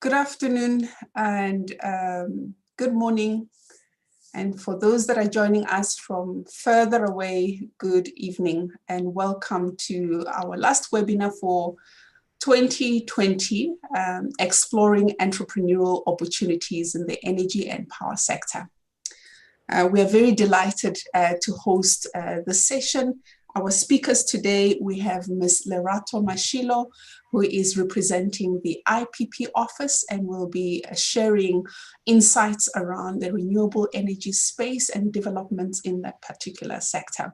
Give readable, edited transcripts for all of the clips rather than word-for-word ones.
Good afternoon and good morning. And for those that are joining us from further away, good evening and welcome to our last webinar for 2020, Exploring Entrepreneurial Opportunities in the Energy and Power Sector. We are very delighted to host this session. Our speakers today, we have Ms. Lerato Mashilo, who is representing the REIPPPP office and will be sharing insights around the renewable energy space and developments in that particular sector.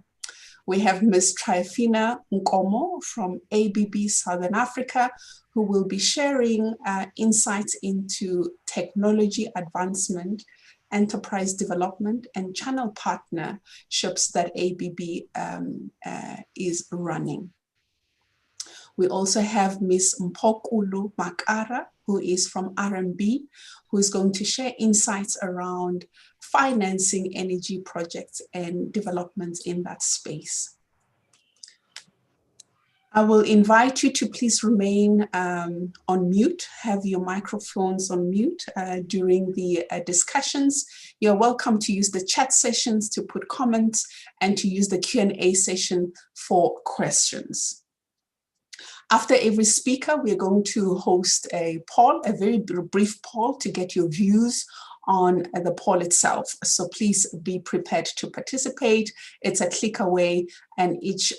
We have Ms. Triafina Nkomo from AWEaP Southern Africa, who will be sharing insights into technology advancement, enterprise development, and channel partnerships that AWEaP is running. We also have Ms. Mpokulu Makara, who is from RMB, who is going to share insights around financing energy projects and developments in that space. I will invite you to please remain on mute, have your microphones on mute during the discussions. You're welcome to use the chat sessions to put comments and to use the Q&A session for questions. After every speaker, we're going to host a poll, a very brief poll to get your views on the poll itself. So please be prepared to participate. It's a click away and each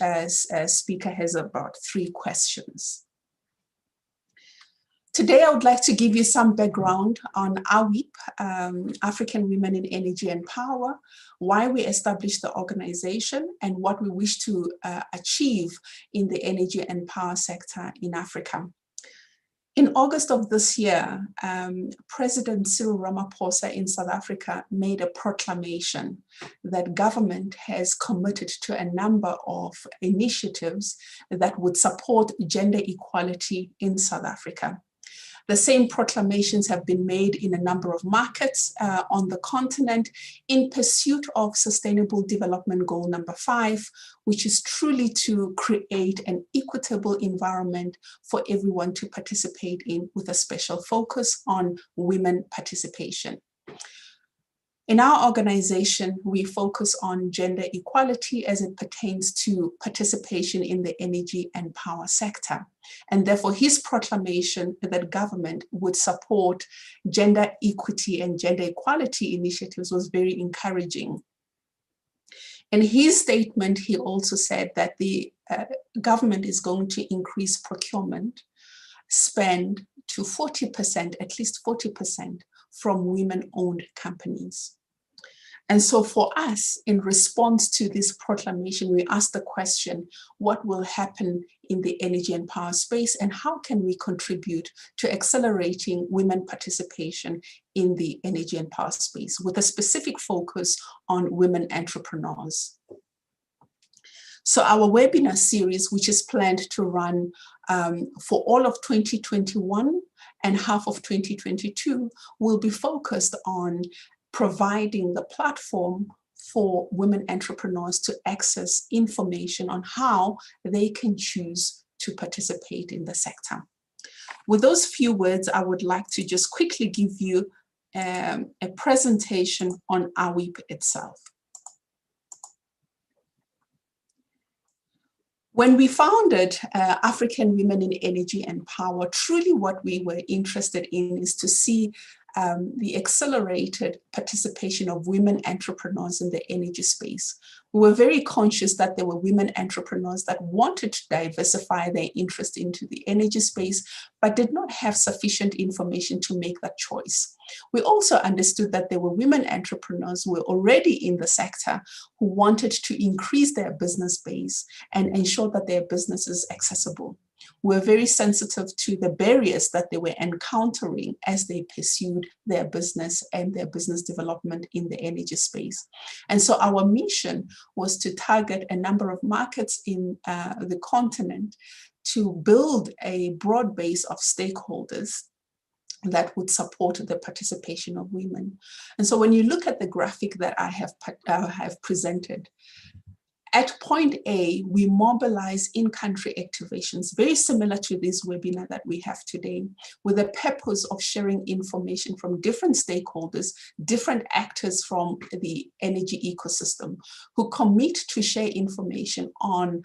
speaker has about 3 questions. Today, I would like to give you some background on AWEaP, African Women in Energy and Power, why we established the organization and what we wish to achieve in the energy and power sector in Africa. In August of this year, President Cyril Ramaphosa in South Africa made a proclamation that government has committed to a number of initiatives that would support gender equality in South Africa. The same proclamations have been made in a number of markets on the continent in pursuit of Sustainable Development Goal number 5, which is truly to create an equitable environment for everyone to participate in, with a special focus on women participation. In our organization, we focus on gender equality as it pertains to participation in the energy and power sector. And therefore, his proclamation that government would support gender equity and gender equality initiatives was very encouraging. In his statement, he also said that the government is going to increase procurement spend to 40%, at least 40% from women-owned companies. And so for us, in response to this proclamation, we asked the question, what will happen in the energy and power space, and how can we contribute to accelerating women participation in the energy and power space, with a specific focus on women entrepreneurs. So our webinar series, which is planned to run for all of 2021 and half of 2022, will be focused on providing the platform for women entrepreneurs to access information on how they can choose to participate in the sector. With those few words, I would like to just quickly give you a presentation on AWEaP itself. When we founded African Women in Energy and Power, truly what we were interested in is to see the accelerated participation of women entrepreneurs in the energy space. We were very conscious that there were women entrepreneurs that wanted to diversify their interest into the energy space, but did not have sufficient information to make that choice. We also understood that there were women entrepreneurs who were already in the sector who wanted to increase their business base and ensure that their business is accessible. We're very sensitive to the barriers that they were encountering as they pursued their business and their business development in the energy space. And so our mission was to target a number of markets in the continent to build a broad base of stakeholders that would support the participation of women. And so when you look at the graphic that I have presented, At point A, we mobilize in-country activations, very similar to this webinar that we have today, with the purpose of sharing information from different stakeholders, different actors from the energy ecosystem, who commit to share information on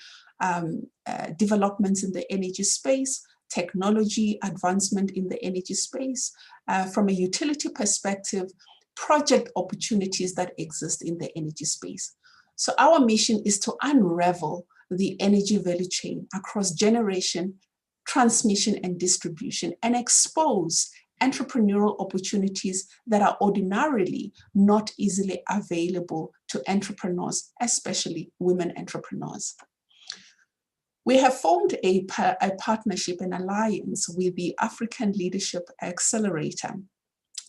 developments in the energy space, technology advancement in the energy space, from a utility perspective, project opportunities that exist in the energy space. So our mission is to unravel the energy value chain across generation, transmission, and distribution, and expose entrepreneurial opportunities that are ordinarily not easily available to entrepreneurs, especially women entrepreneurs. We have formed a partnership and alliance with the African Leadership Accelerator,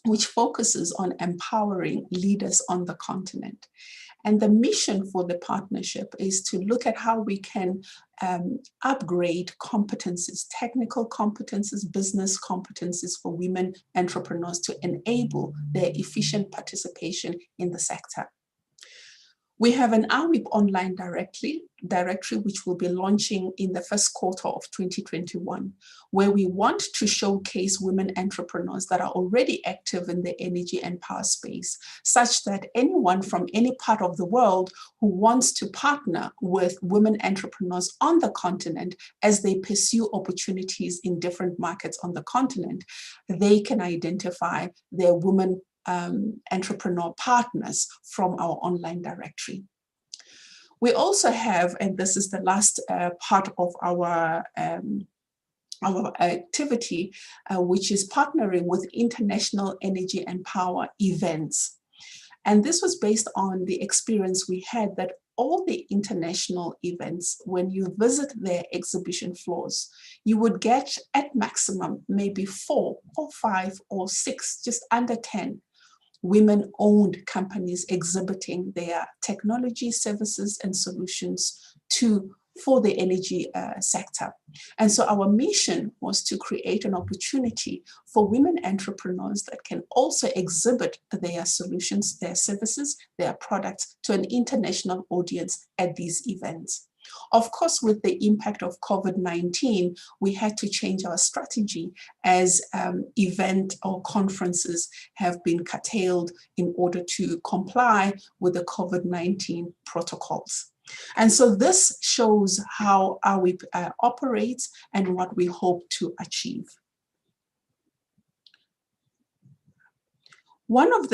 which focuses on empowering leaders on the continent. And the mission for the partnership is to look at how we can upgrade competencies, technical competencies, business competencies for women entrepreneurs to enable their efficient participation in the sector. We have an AWEaP online directory, which will be launching in the first quarter of 2021, where we want to showcase women entrepreneurs that are already active in the energy and power space, such that anyone from any part of the world who wants to partner with women entrepreneurs on the continent as they pursue opportunities in different markets on the continent, they can identify their women entrepreneur partners from our online directory. We also have, and this is the last part of our activity, which is partnering with international energy and power events. And this was based on the experience we had that all the international events, when you visit their exhibition floors, you would get at maximum maybe 4 or 5 or 6, just under 10 women-owned companies exhibiting their technology, services, and solutions for the energy sector. And so our mission was to create an opportunity for women entrepreneurs that can also exhibit their solutions, their services, their products to an international audience at these events. Of course, with the impact of COVID-19, we had to change our strategy as event or conferences have been curtailed in order to comply with the COVID-19 protocols. And so this shows how AWEaP operates and what we hope to achieve. One of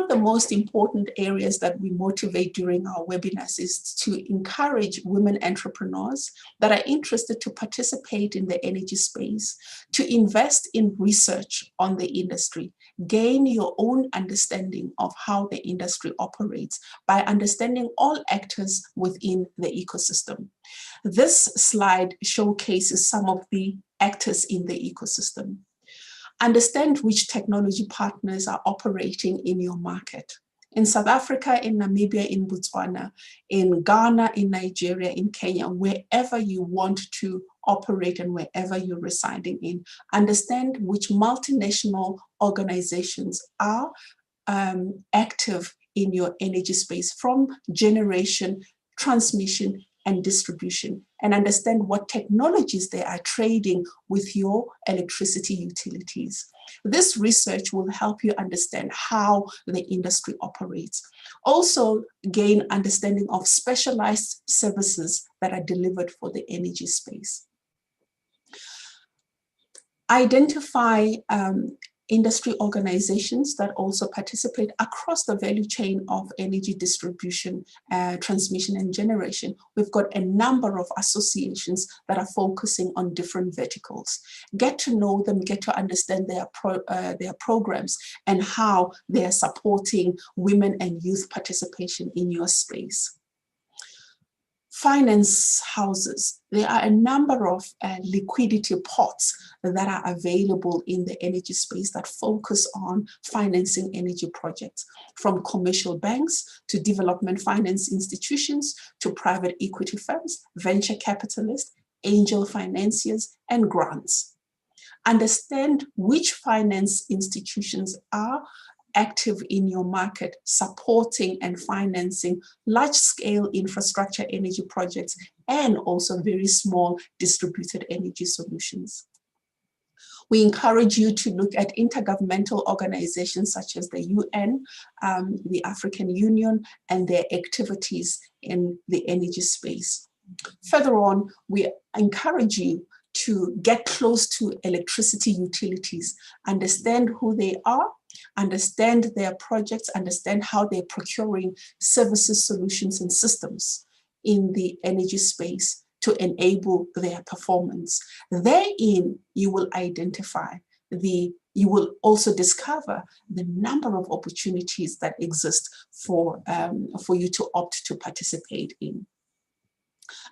the most important areas that we motivate during our webinars is to encourage women entrepreneurs that are interested to participate in the energy space, to invest in research on the industry, gain your own understanding of how the industry operates by understanding all actors within the ecosystem. This slide showcases some of the actors in the ecosystem. Understand which technology partners are operating in your market. In South Africa, in Namibia, in Botswana, in Ghana, in Nigeria, in Kenya, wherever you want to operate and wherever you're residing in. Understand which multinational organizations are active in your energy space, from generation, transmission, and distribution, and understand what technologies they are trading with your electricity utilities. This research will help you understand how the industry operates. Also gain understanding of specialized services that are delivered for the energy space. Identify industry organizations that also participate across the value chain of energy distribution, transmission, and generation. We've got a number of associations that are focusing on different verticals. Get to know them, get to understand their programs and how they are supporting women and youth participation in your space. Finance houses. There are a number of liquidity pots that are available in the energy space that focus on financing energy projects, from commercial banks to development finance institutions to private equity firms, venture capitalists, angel financiers, and grants. Understand which finance institutions are active in your market, supporting and financing large-scale infrastructure energy projects and also very small distributed energy solutions. We encourage you to look at intergovernmental organizations such as the UN, the African Union, and their activities in the energy space. Further on, we encourage you to get close to electricity utilities, understand who they are, understand their projects, understand how they're procuring services, solutions, and systems in the energy space to enable their performance. Therein, you will identify you will also discover the number of opportunities that exist for you to opt to participate in.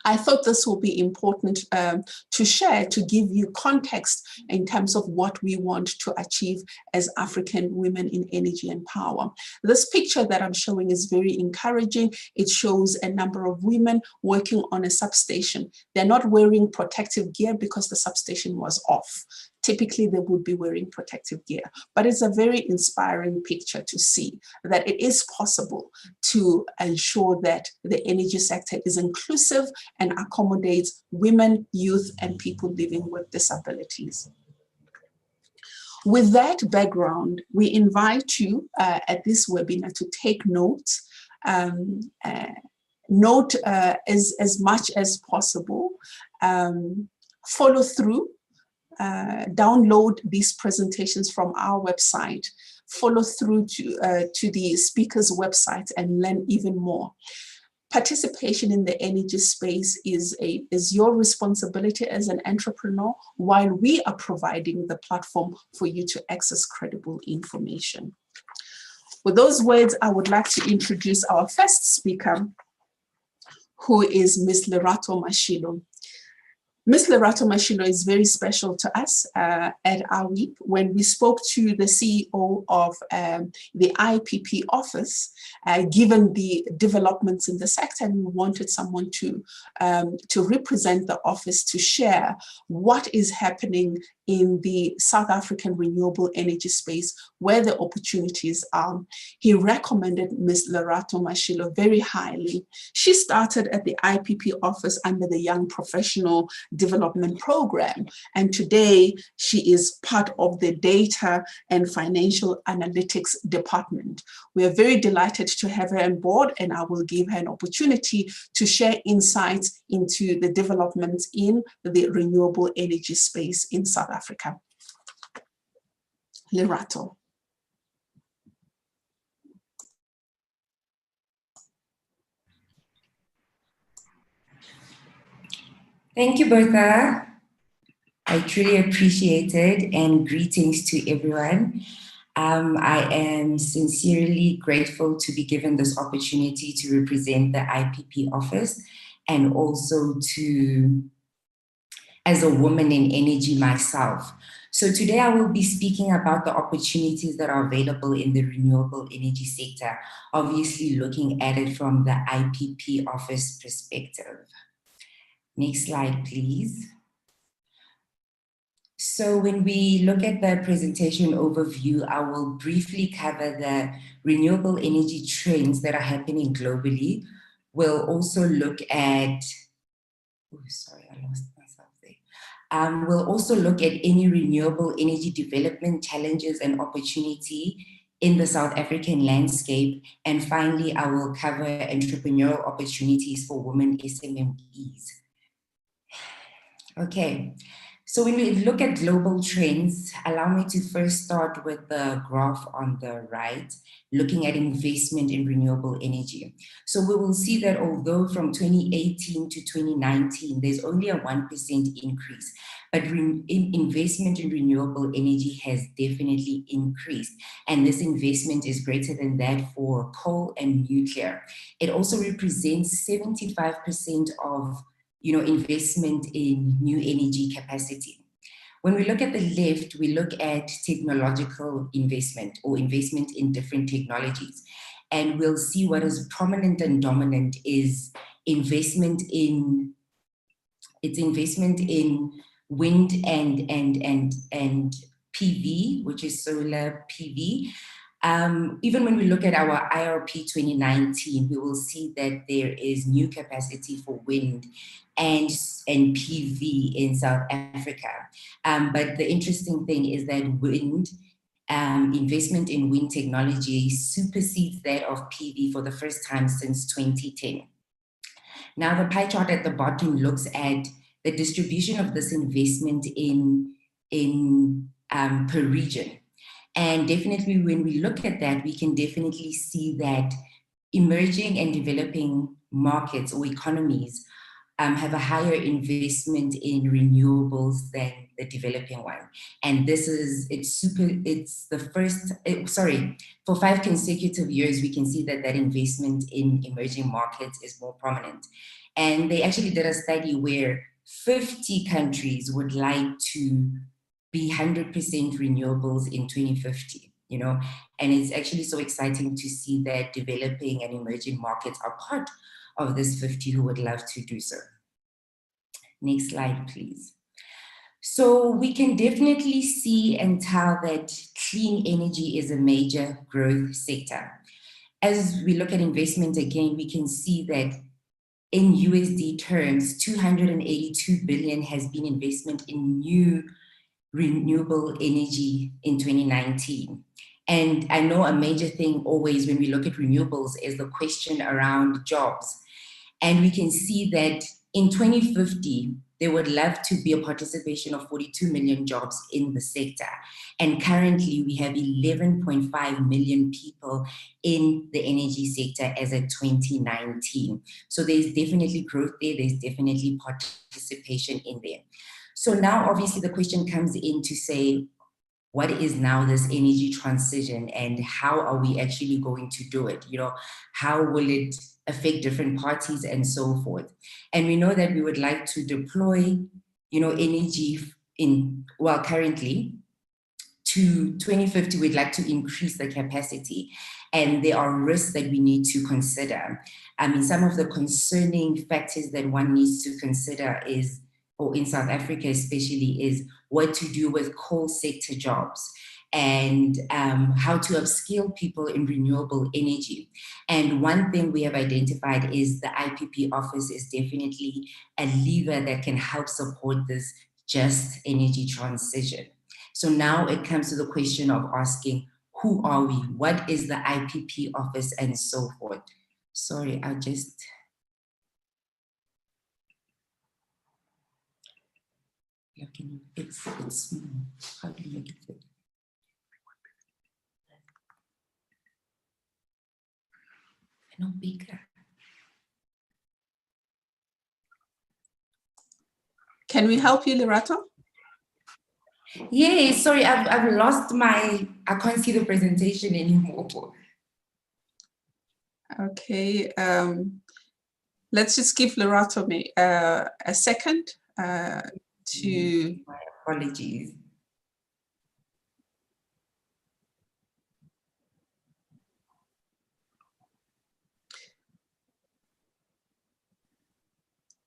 I thought this will be important to share, to give you context in terms of what we want to achieve as African women in energy and power. This picture that I'm showing is very encouraging. It shows a number of women working on a substation. They're not wearing protective gear because the substation was off. Typically, they would be wearing protective gear, but it's a very inspiring picture to see that it is possible to ensure that the energy sector is inclusive and accommodates women, youth, and people living with disabilities. With that background, we invite you at this webinar to take notes, note as much as possible, follow through, download these presentations from our website, follow through to the speaker's website and learn even more. Participation in the energy space is your responsibility as an entrepreneur, while we are providing the platform for you to access credible information. With those words, I would like to introduce our first speaker, who is Ms. Lerato Mashilo. Ms. Lerato Mashilo is very special to us at AWEaP. When we spoke to the CEO of the REIPPP office, given the developments in the sector, we wanted someone to represent the office to share what is happening in the South African renewable energy space, where the opportunities are. He recommended Ms. Lerato Mashilo very highly. She started at the REIPPP office under the Young Professional Development Program, and today she is part of the Data and Financial Analytics Department. We are very delighted to have her on board, and I will give her an opportunity to share insights into the developments in the renewable energy space in South Africa. Lerato. Thank you, Bertha. I truly appreciate it, and greetings to everyone. I am sincerely grateful to be given this opportunity to represent the REIPPP office, and also as a woman in energy myself. So today I will be speaking about the opportunities that are available in the renewable energy sector, obviously looking at it from the REIPPP office perspective. Next slide, please. So when we look at the presentation overview, I will briefly cover the renewable energy trends that are happening globally. We'll also look at, oh, sorry, I lost myself there. We'll also look at any renewable energy development challenges and opportunity in the South African landscape. And finally, I will cover entrepreneurial opportunities for women SMMEs. Okay, so when we look at global trends, allow me to first start with the graph on the right, looking at investment in renewable energy. So we will see that although from 2018 to 2019, there's only a 1% increase, but investment in renewable energy has definitely increased. And this investment is greater than that for coal and nuclear. It also represents 75% of investment in new energy capacity. When we look at the left, we look at technological investment or investment in different technologies. And we'll see what is prominent and dominant is investment in wind and PV, which is solar PV. Even when we look at our IRP 2019, we will see that there is new capacity for wind and PV in South Africa. But the interesting thing is that wind, investment in wind technology supersedes that of PV for the first time since 2010. Now, the pie chart at the bottom looks at the distribution of this investment per region. And definitely when we look at that, we can definitely see that emerging and developing markets or economies have a higher investment in renewables than the developing one. And this is, for 5 consecutive years, we can see that that investment in emerging markets is more prominent. And they actually did a study where 50 countries would like to be 100% renewables in 2050, you know, and it's actually so exciting to see that developing and emerging markets are part of this 50 who would love to do so. Next slide, please. So we can definitely see and tell that clean energy is a major growth sector. As we look at investment again, we can see that in USD terms, 282 billion has been investment in new renewable energy in 2019. And I know a major thing always when we look at renewables is the question around jobs. And we can see that in 2050, they would love to be a participation of 42 million jobs in the sector. And currently we have 11.5 million people in the energy sector as of 2019. So there's definitely growth there, there's definitely participation in there. So now obviously the question comes in to say, what is now this energy transition and how are we actually going to do it? You know, how will it affect different parties and so forth? And we know that we would like to deploy, you know, energy currently to 2050, we'd like to increase the capacity. And there are risks that we need to consider. I mean, some of the concerning factors that one needs to consider is, or in South Africa especially, is what to do with coal sector jobs and how to upskill people in renewable energy. And one thing we have identified is the IPP office is definitely a lever that can help support this just energy transition. So now it comes to the question of asking, who are we? What is the IPP office and so forth? Sorry, it's small. How do you make it fit? No bigger. Can we help you, Lerato? Yeah, sorry, I've lost I can't see the presentation anymore. Okay, let's just give Lerato a second to... My apologies.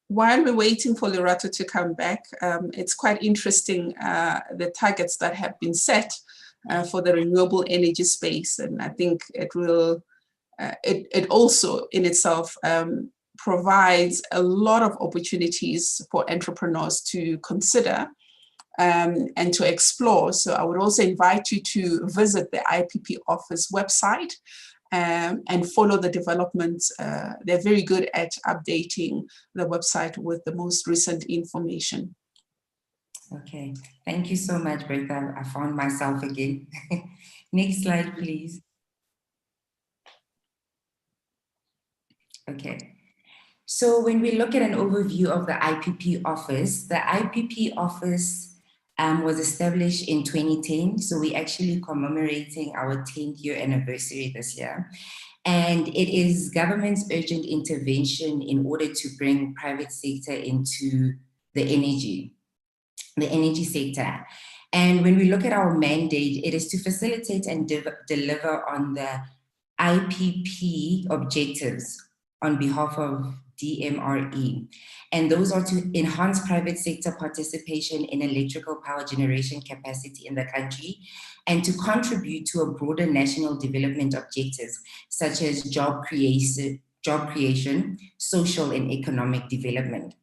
While we're waiting for Lerato to come back, it's quite interesting, the targets that have been set for the renewable energy space. And I think it will, it also in itself provides a lot of opportunities for entrepreneurs to consider and to explore. So I would also invite you to visit the IPP office website and follow the developments. They're very good at updating the website with the most recent information. Okay, thank you so much, Bertha. I found myself again. Next slide, please. Okay, so when we look at an overview of the IPP office was established in 2010. So we're actually commemorating our 10th year anniversary this year. And it is government's urgent intervention in order to bring private sector into the energy sector. And when we look at our mandate, it is to facilitate and deliver on the IPP objectives on behalf of DMRE. And those are to enhance private sector participation in electrical power generation capacity in the country and to contribute to a broader national development objectives such as job creation, social and economic development.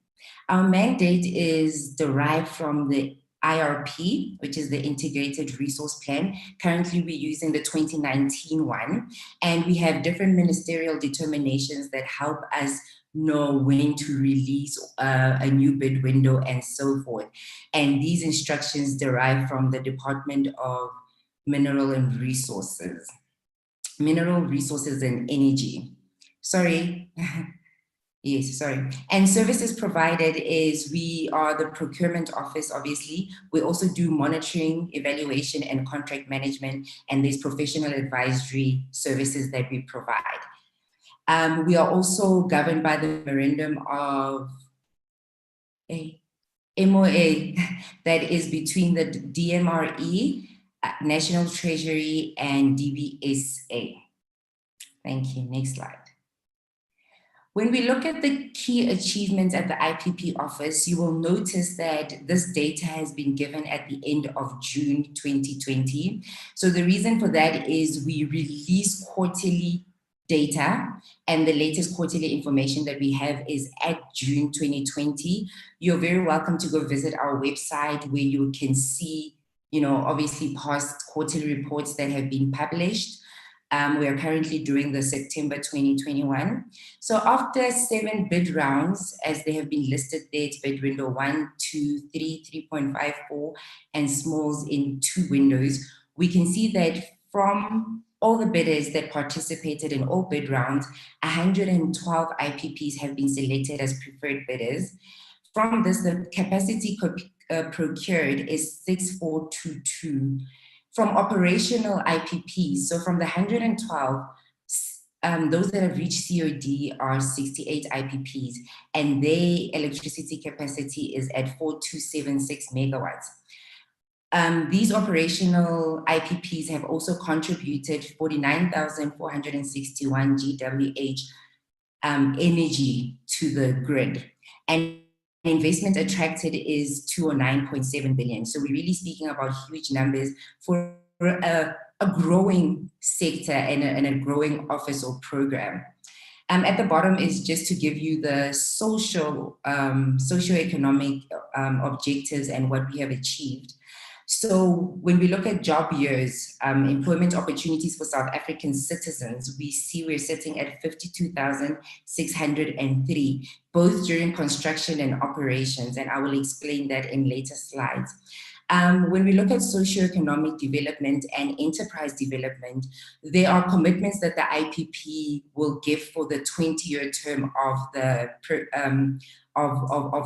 Our mandate is derived from the IRP, which is the Integrated Resource Plan. Currently, we're using the 2019 one, and we have different ministerial determinations that help us know when to release a new bid window and so forth. And these instructions derive from the Department of Mineral Resources and Energy. Sorry. Yes, sorry. And services provided is we are the procurement office, obviously. We also do monitoring, evaluation, and contract management, and there's professional advisory services that we provide. We are also governed by the memorandum of a MOA that is between the DMRE, National Treasury, and DBSA. Thank you. Next slide. When we look at the key achievements at the IPP office, you will notice that this data has been given at the end of June 2020. So the reason for that is we release quarterly data, and the latest quarterly information that we have is at June 2020. You're very welcome to go visit our website where you can see, obviously past quarterly reports that have been published. We are currently doing the September 2021. So after 7 bid rounds, as they have been listed there, it's bid window 1, 2, 3, 3.54, and smalls in 2 windows. We can see that from all the bidders that participated in all bid rounds, 112 IPPs have been selected as preferred bidders. From this, the capacity procured is 6422. From operational IPPs, so from the 112, those that have reached COD are 68 IPPs, and their electricity capacity is at 4276 megawatts. These operational IPPs have also contributed 49,461 GWh energy to the grid. And investment attracted is 209.7 billion. So we're really speaking about huge numbers for a growing sector and a growing office or program. At the bottom is just to give you the socioeconomic objectives and what we have achieved. So when we look at job years, employment opportunities for South African citizens, we see we're sitting at 52,603, both during construction and operations, and I will explain that in later slides. When we look at socioeconomic development and enterprise development, there are commitments that the IPP will give for the 20-year term of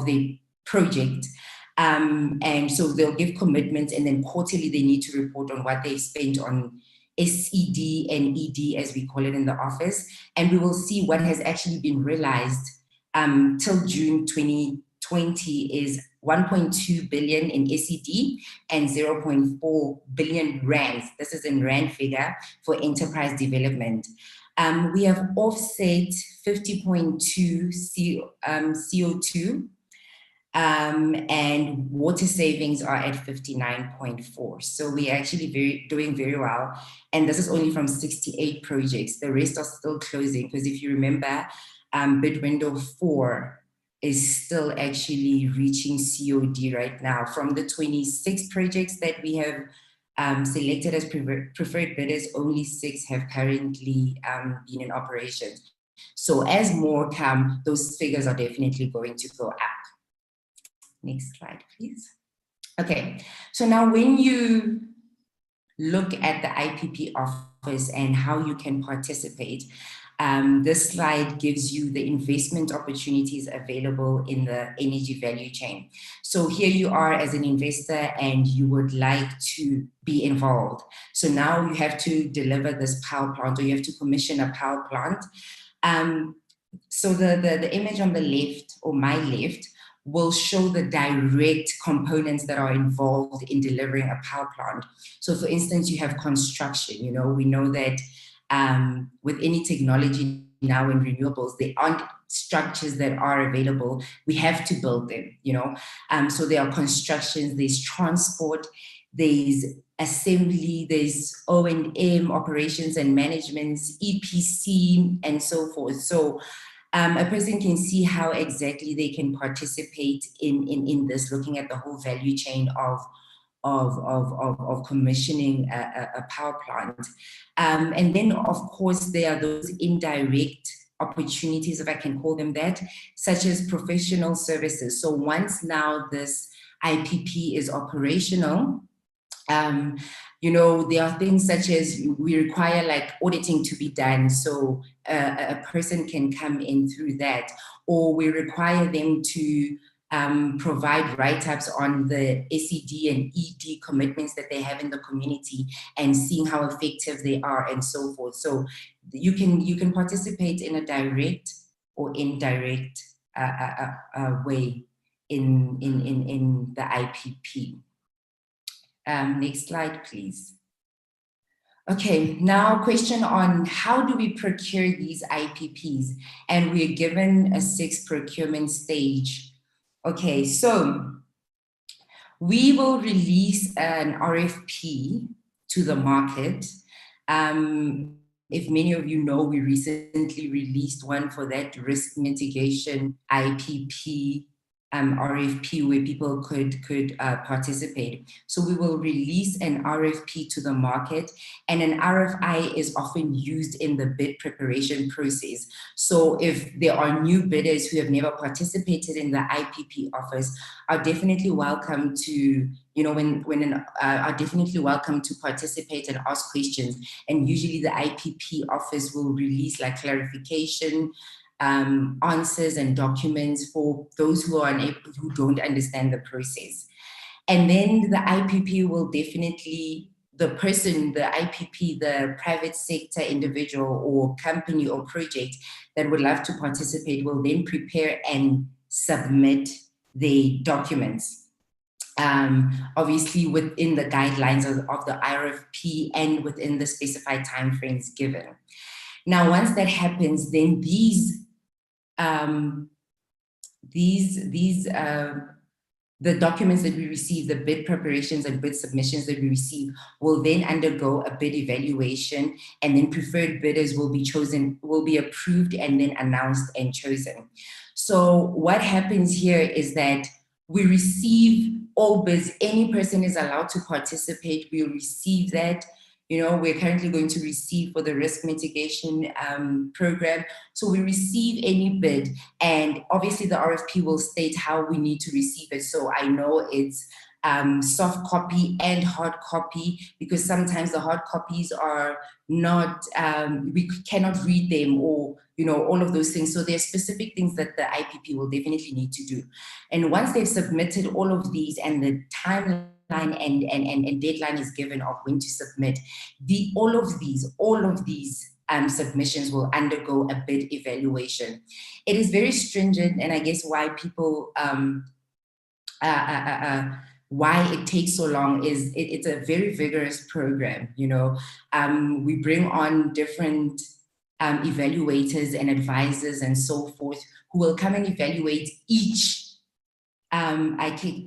the project. And so they'll give commitments, and then quarterly they need to report on what they've spent on SED and ED, as we call it in the office. And we will see what has actually been realized till June 2020 is 1.2 billion in SED and 0.4 billion rands. This is in rand figure for enterprise development. We have offset 50.2 CO2. And water savings are at 59.4. So we're actually doing very well. And this is only from 68 projects. The rest are still closing, because if you remember, bid window 4 is still actually reaching COD right now. From the 26 projects that we have selected as preferred bidders, only 6 have currently been in operation. So as more come, those figures are definitely going to go up. Next slide, please. Okay, so now when you look at the IPP office and how you can participate, this slide gives you the investment opportunities available in the energy value chain. So here you are as an investor and you would like to be involved. So now you have to deliver this power plant, or you have to commission a power plant. So the image on the left, or my left, will show the direct components that are involved in delivering a power plant. So for instance, you have construction. We know that with any technology now in renewables, there aren't structures that are available, we have to build them, you know. So there are constructions, there's transport, there's assembly, there's O&M, operations and management, EPC, and so forth. So a person can see how exactly they can participate in this, looking at the whole value chain of commissioning a power plant. And then, of course, there are those indirect opportunities, if I can call them that, such as professional services. So once now this IPP is operational, you know, there are things such as we require like auditing to be done. So a person can come in through that, or we require them to provide write-ups on the SED and ED commitments that they have in the community and seeing how effective they are and so forth. So you can participate in a direct or indirect way in the IPP. Next slide, please. Okay, now question on how do we procure these IPPs? And we're given a 6 procurement stage. Okay, so we will release an RFP to the market. If many of you know, we recently released one for that risk mitigation IPP RFP where people could participate. So we will release an RFP to the market, and an RFI is often used in the bid preparation process. So if there are new bidders who have never participated in the IPP office, are definitely welcome to, you know, are definitely welcome to participate and ask questions. And usually the IPP office will release like clarification, answers and documents for those who are unable, who don't understand the process. And then the IPP will definitely, the person, the IPP, the private sector individual or company or project that would love to participate will then prepare and submit the documents. Obviously within the guidelines of the RFP and within the specified timeframes given. Now, once that happens, then the documents that we receive, the bid preparations and bid submissions that we receive will then undergo a bid evaluation, and then preferred bidders will be chosen, will be approved and then announced and chosen. So what happens here is that we receive all bids. Any person is allowed to participate. We'll receive that. You know, we're currently going to receive for the risk mitigation program. So we receive any bid, and obviously the RFP will state how we need to receive it. So I know it's soft copy and hard copy, because sometimes the hard copies are not, we cannot read them, or, you know, all of those things. So there's specific things that the IPP will definitely need to do. And once they've submitted all of these and the timeline and deadline is given of when to submit, all of these submissions will undergo a bid evaluation. It is very stringent, and I guess why people why it takes so long is it's a very vigorous program. You know, we bring on different evaluators and advisors and so forth who will come and evaluate each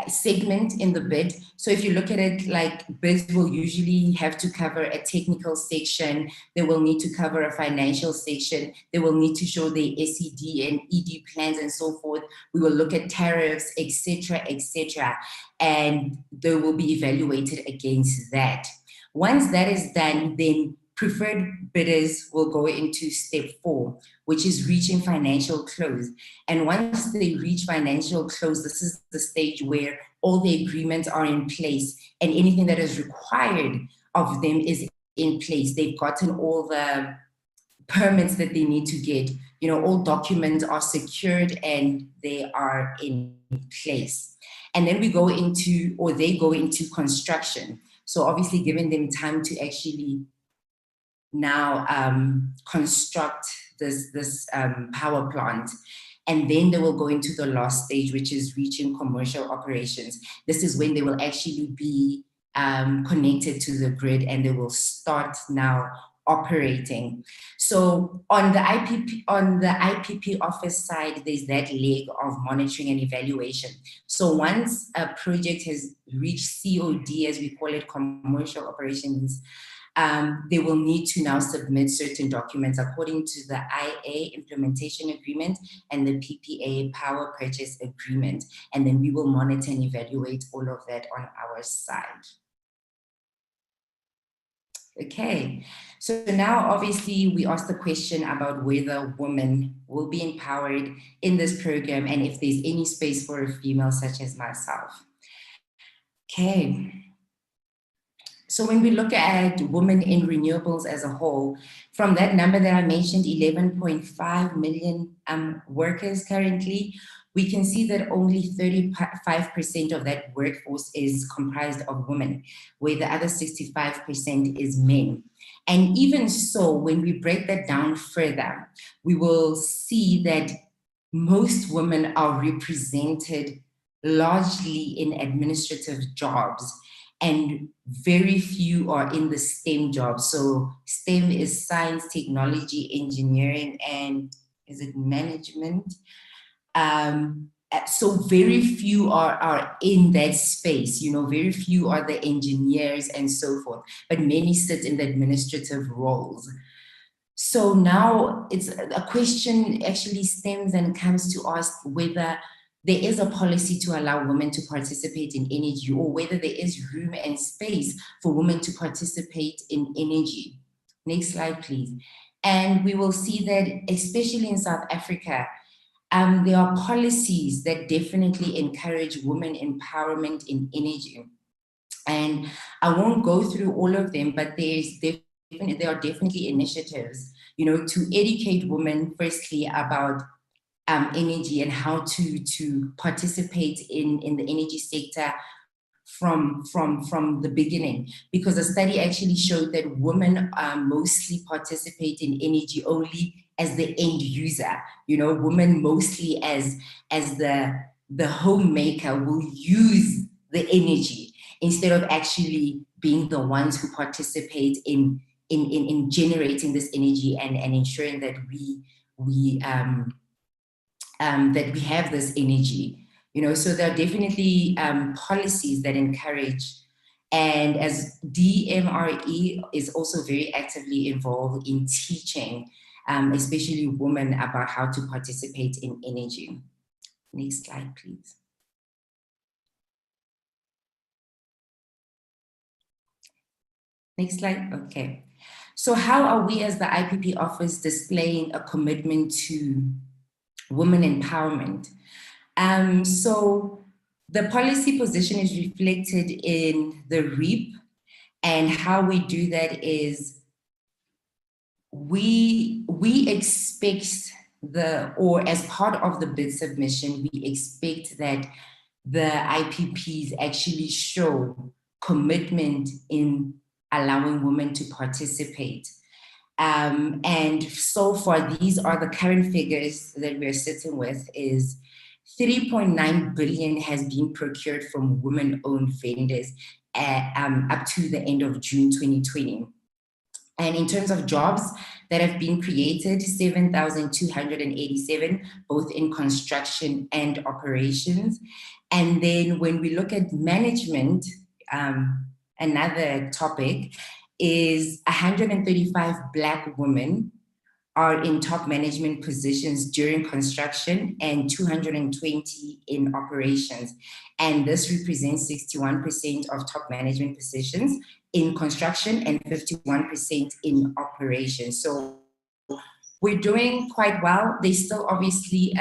segment in the bid. So if you look at it, like, bids will usually have to cover a technical section, they will need to cover a financial section, they will need to show the SED and ED plans and so forth. We will look at tariffs, etc., and they will be evaluated against that. Once that is done, then preferred bidders will go into step 4, which is reaching financial close. And once they reach financial close, this is the stage where all the agreements are in place and anything that is required of them is in place. They've gotten all the permits that they need to get. You know, all documents are secured and they are in place. And then we go into, or they go into construction. So obviously giving them time to actually now construct this power plant, and then they will go into the last stage, which is reaching commercial operations. This is when they will actually be connected to the grid, and they will start now operating. So on the IPP office side, there's that leg of monitoring and evaluation. So once a project has reached COD, as we call it, commercial operations, they will need to now submit certain documents according to the IA implementation agreement and the PPA power purchase agreement. And then we will monitor and evaluate all of that on our side. Okay, so now obviously we asked the question about whether women will be empowered in this program and if there's any space for a female such as myself. Okay. So when we look at women in renewables as a whole, from that number that I mentioned, 11.5 million workers currently, we can see that only 35% of that workforce is comprised of women, where the other 65% is men. And even so, when we break that down further, we will see that most women are represented largely in administrative jobs, and very few are in the STEM jobs. So STEM is science, technology, engineering, and is it management? So very few are in that space, you know, very few are the engineers and so forth, but many sit in the administrative roles. So now it's a question actually stems and comes to ask whether there is a policy to allow women to participate in energy, or whether there is room and space for women to participate in energy. Next slide, please. And we will see that, especially in South Africa, there are policies that definitely encourage women empowerment in energy. And I won't go through all of them, but there are definitely initiatives, you know, to educate women firstly about energy and how to participate in the energy sector from the beginning, because a study actually showed that women mostly participate in energy only as the end user. You know, women mostly as the homemaker will use the energy instead of actually being the ones who participate in generating this energy and ensuring that we have this energy. You know, so there are definitely policies that encourage, and as DMRE is also very actively involved in teaching, especially women, about how to participate in energy. Next slide, please. Next slide, okay. So how are we as the IPP office displaying a commitment to women empowerment? So the policy position is reflected in the REIPPPP, and how we do that is we expect or as part of the bid submission, we expect that the IPPs actually show commitment in allowing women to participate. And so far, these are the current figures that we're sitting with is 3.9 billion has been procured from women-owned vendors up to the end of June 2020. And in terms of jobs that have been created, 7,287, both in construction and operations. And then when we look at management, another topic is 135 Black women are in top management positions during construction and 220 in operations. And this represents 61% of top management positions in construction and 51% in operations. So we're doing quite well. There's still obviously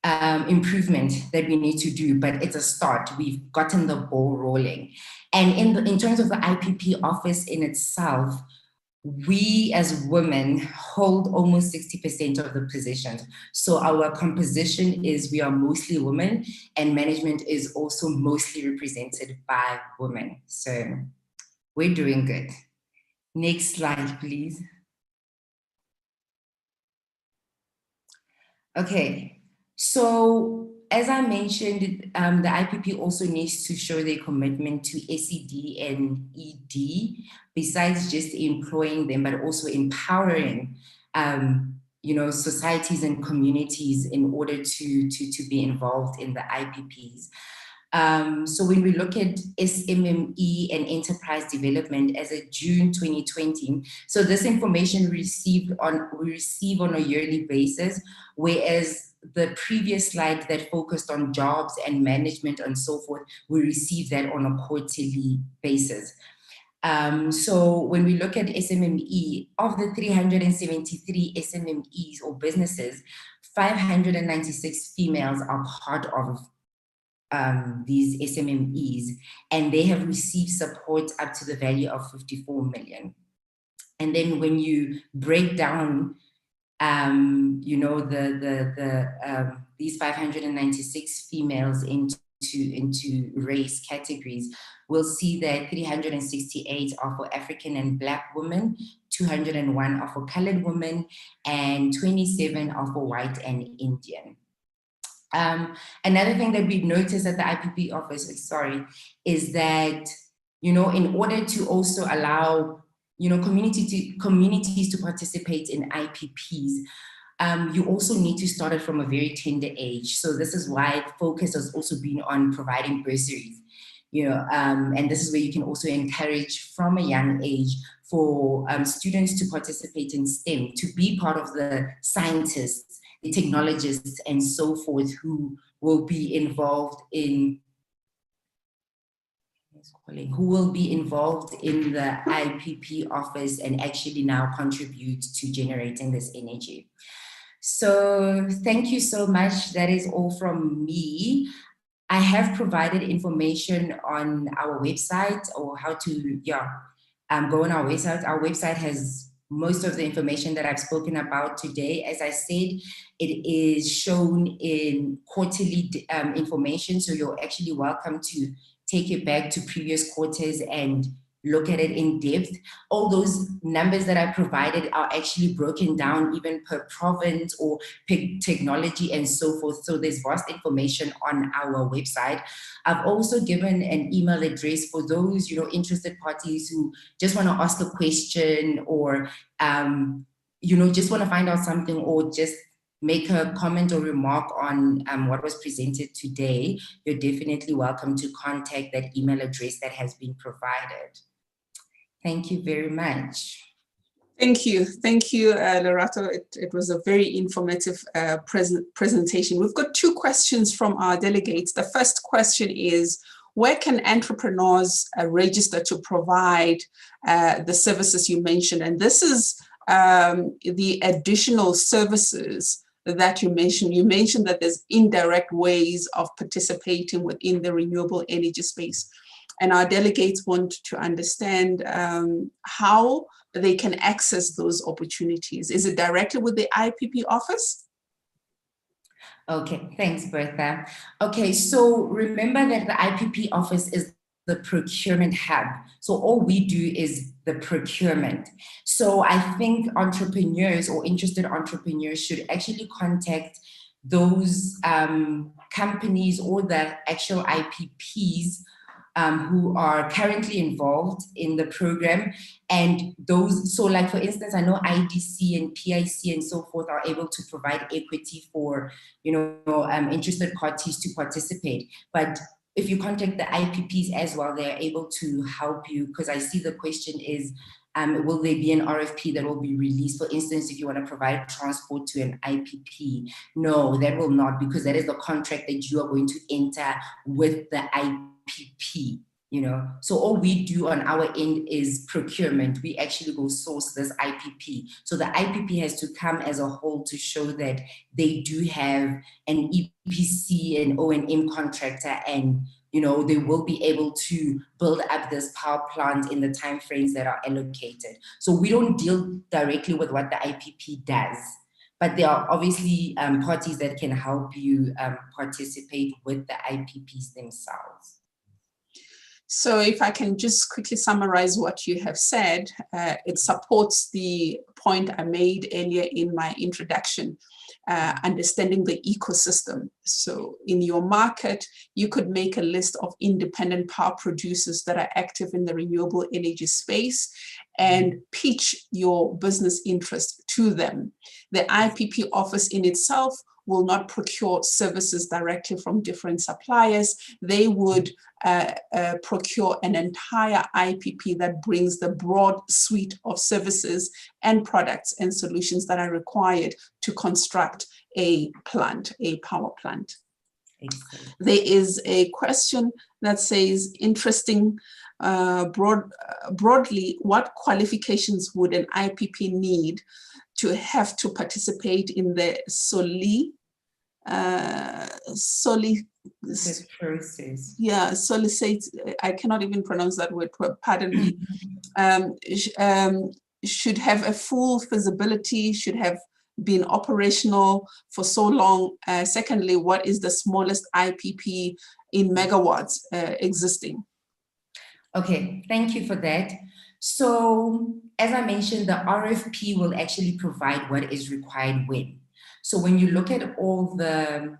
improvement that we need to do, but it's a start. We've gotten the ball rolling. And in terms of the IPP office in itself, we as women hold almost 60% of the positions. So our composition is we are mostly women, and management is also mostly represented by women. So we're doing good. Next slide, please. Okay, so as I mentioned, the IPP also needs to show their commitment to SED and ED, besides just employing them, but also empowering, societies and communities in order to be involved in the IPPs. So when we look at SMME and enterprise development as of June 2020, so this information we receive on a yearly basis, whereas the previous slide that focused on jobs and management and so forth, we receive that on a quarterly basis. So when we look at SMME, of the 373 SMMEs or businesses, 596 females are part of these SMMEs, and they have received support up to the value of 54 million. And then when you break down, these 596 females into race categories, we'll see that 368 are for African and Black women, 201 are for colored women, and 27 are for white and Indian. Another thing that we've noticed at the IPP office, is that, in order to also allow, communities to participate in IPPs, you also need to start it from a very tender age. So this is why focus has also been on providing bursaries, and this is where you can also encourage from a young age for students to participate in STEM, to be part of the scientists, the technologists, and so forth, who will be involved in the IPP office and actually now contribute to generating this energy. So thank you so much. That is all from me. I have provided information on our website, or how to go on our website. Our website has most of the information that I've spoken about today. As I said, it is shown in quarterly information, so you're actually welcome to take it back to previous quarters and look at it in depth. All those numbers that I provided are actually broken down even per province or per technology and so forth. So there's vast information on our website. I've also given an email address for those, interested parties who just want to ask a question, or, just want to find out something, or just make a comment or remark on what was presented today. You're definitely welcome to contact that email address that has been provided. Thank you very much. Thank you, Lerato. It was a very informative presentation. We've got two questions from our delegates. The first question is, where can entrepreneurs register to provide the services you mentioned? And this is the additional services that you mentioned. You mentioned that there's indirect ways of participating within the renewable energy space. And our delegates want to understand how they can access those opportunities. Is it directly with the IPP office? Okay, thanks, Bertha. Okay, so remember that the IPP office is the procurement hub. So all we do is the procurement. So I think entrepreneurs or interested entrepreneurs should actually contact those companies or the actual IPPs who are currently involved in the program. And those, so like for instance, I know IDC and PIC and so forth are able to provide equity for, interested parties to participate. But if you contact the IPPs as well, they're able to help you, because I see the question is, will there be an RFP that will be released? For instance, if you want to provide transport to an IPP, no, that will not, because that is the contract that you are going to enter with the IPP, So all we do on our end is procurement. We actually go source this IPP. So the IPP has to come as a whole to show that they do have an EPC and O&M contractor, and they will be able to build up this power plant in the timeframes that are allocated. So we don't deal directly with what the IPP does, but there are obviously parties that can help you participate with the IPPs themselves. So if I can just quickly summarize what you have said, it supports the point I made earlier in my introduction, understanding the ecosystem. So in your market, you could make a list of independent power producers that are active in the renewable energy space and pitch your business interest to them. The IPP office in itself will not procure services directly from different suppliers. They would procure an entire IPP that brings the broad suite of services and products and solutions that are required to construct a plant, a power plant. Excellent. There is a question that says, interesting, broadly, what qualifications would an IPP need to have to participate in the process? Yeah, solicit, I cannot even pronounce that word, pardon me. Should have a full feasibility, should have been operational for so long. Secondly, what is the smallest IPP in megawatts existing? Okay, thank you for that. So as I mentioned, the RFP will actually provide what is required when. So when you look at all the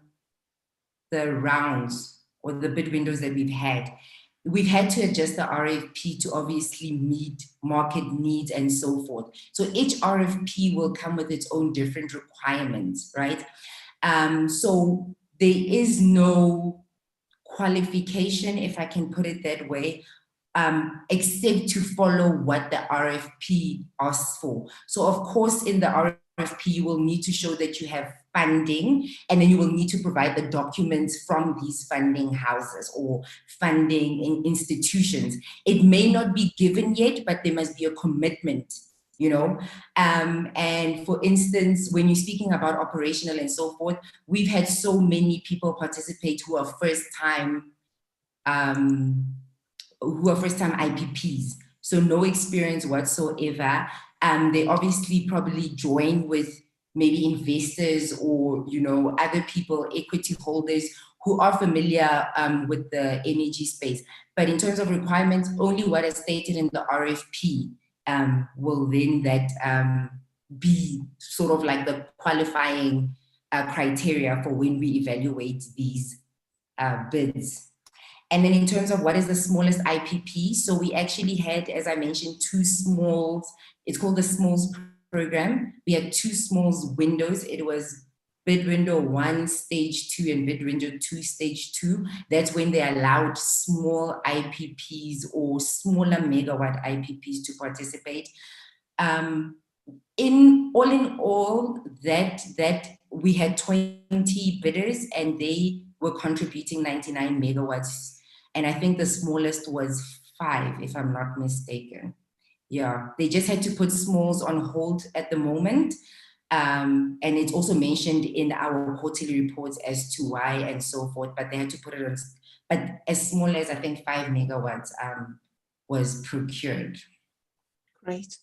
rounds or the bid windows that we've had to adjust the RFP to obviously meet market needs and so forth. So each RFP will come with its own different requirements, right? So there is no qualification, if I can put it that way, except to follow what the RFP asks for. So of course, in the RFP, you will need to show that you have funding, and then you will need to provide the documents from these funding houses or funding institutions. It may not be given yet, but there must be a commitment, you know. And for instance, when you're speaking about operational and so forth, we've had so many people participate who are first-time IPPs, so no experience whatsoever. They obviously probably join with maybe investors or, you know, other people, equity holders who are familiar with the energy space. But in terms of requirements, only what is stated in the RFP will then be sort of like the qualifying criteria for when we evaluate these bids. And then in terms of what is the smallest IPP, so we actually had, as I mentioned, two smalls. It's called the smalls program. We had two smalls windows. It was bid window 1, stage 2, and bid window 2, stage 2. That's when they allowed small IPPs or smaller megawatt IPPs to participate. In all, that we had 20 bidders, and they were contributing 99 megawatts. And I think the smallest was 5, if I'm not mistaken. Yeah, they just had to put smalls on hold at the moment. And it's also mentioned in our quarterly reports as to why and so forth, but they had to put it on, but as small as I think 5 megawatts was procured. Great.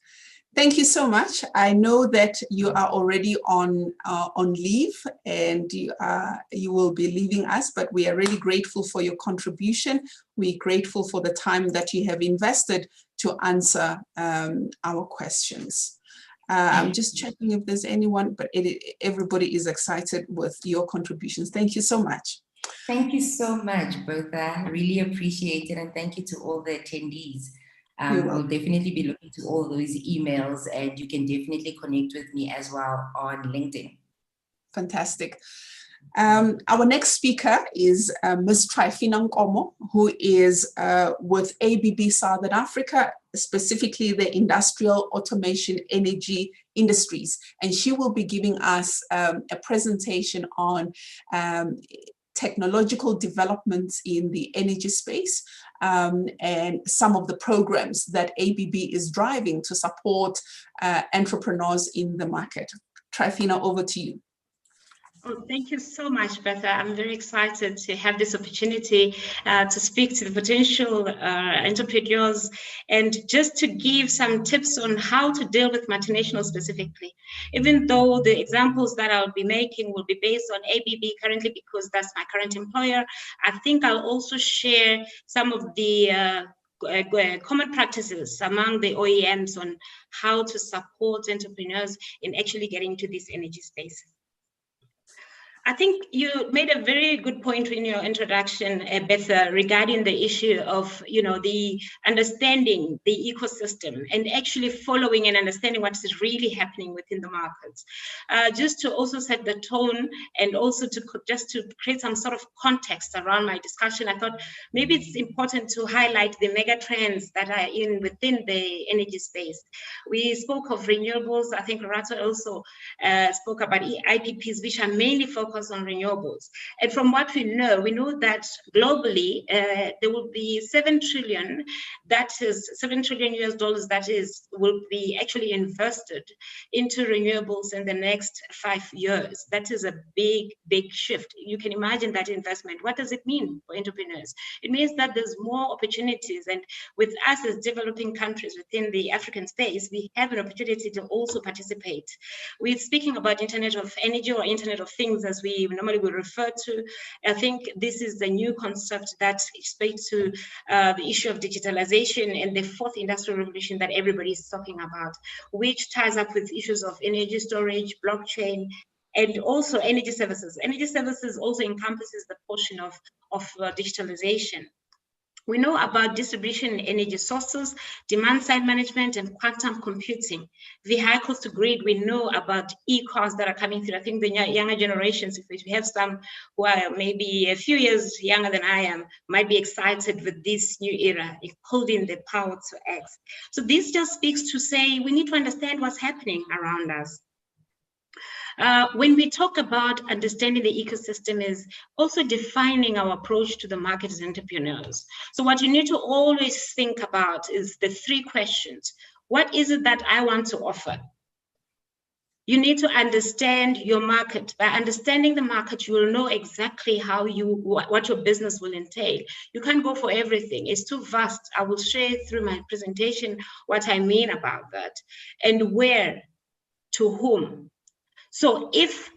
Thank you so much. I know that you are already on leave, and you will be leaving us, but we are really grateful for your contribution. We're grateful for the time that you have invested to answer our questions. I'm just checking if there's anyone, but everybody is excited with your contributions. Thank you so much. Thank you so much, Bertha. Really appreciate it, and thank you to all the attendees. We'll definitely be looking to all those emails, and you can definitely connect with me as well on LinkedIn. Fantastic. Our next speaker is Ms. Trifina Nkomo, who is with ABB Southern Africa, specifically the Industrial Automation Energy Industries. And she will be giving us a presentation on technological developments in the energy space, and some of the programs that ABB is driving to support entrepreneurs in the market. Trifina, over to you. Oh, thank you so much, Betha. I'm very excited to have this opportunity to speak to the potential entrepreneurs and just to give some tips on how to deal with multinationals specifically. Even though the examples that I'll be making will be based on ABB currently because that's my current employer, I think I'll also share some of the common practices among the OEMs on how to support entrepreneurs in actually getting to this energy space. I think you made a very good point in your introduction, Betha, regarding the issue of, the understanding the ecosystem and actually following and understanding what is really happening within the markets. Just to also set the tone and also to create some sort of context around my discussion, I thought maybe it's important to highlight the mega trends that are within the energy space. We spoke of renewables. I think Lerato also spoke about REIPPPs, which are mainly focused on renewables. And from what we know that globally there will be 7 trillion, that is $7 trillion that will be actually invested into renewables in the next 5 years. That is a big shift. You can imagine that investment. What does it mean for entrepreneurs? It means that there's more opportunities, and with us as developing countries within the African space, we have an opportunity to also participate. We're speaking about Internet of Energy or Internet of Things as we normally would refer to. I think this is the new concept that speaks to the issue of digitalization and the fourth industrial revolution that everybody is talking about, which ties up with issues of energy storage, blockchain, and also energy services. Energy services also encompasses the portion of digitalization. We know about distribution energy sources, demand side management, and quantum computing. Vehicles to grid, we know about e-cars that are coming through. I think the younger generations, if we have some who are maybe a few years younger than I am, might be excited with this new era, including the power to X. So this just speaks to say we need to understand what's happening around us. When we talk about understanding the ecosystem is also defining our approach to the market as entrepreneurs. So what you need to always think about is the 3 questions. What is it that I want to offer? You need to understand your market. By understanding the market, you will know exactly how what your business will entail. You can't go for everything. It's too vast. I will share through my presentation what I mean about that and where, to whom. So if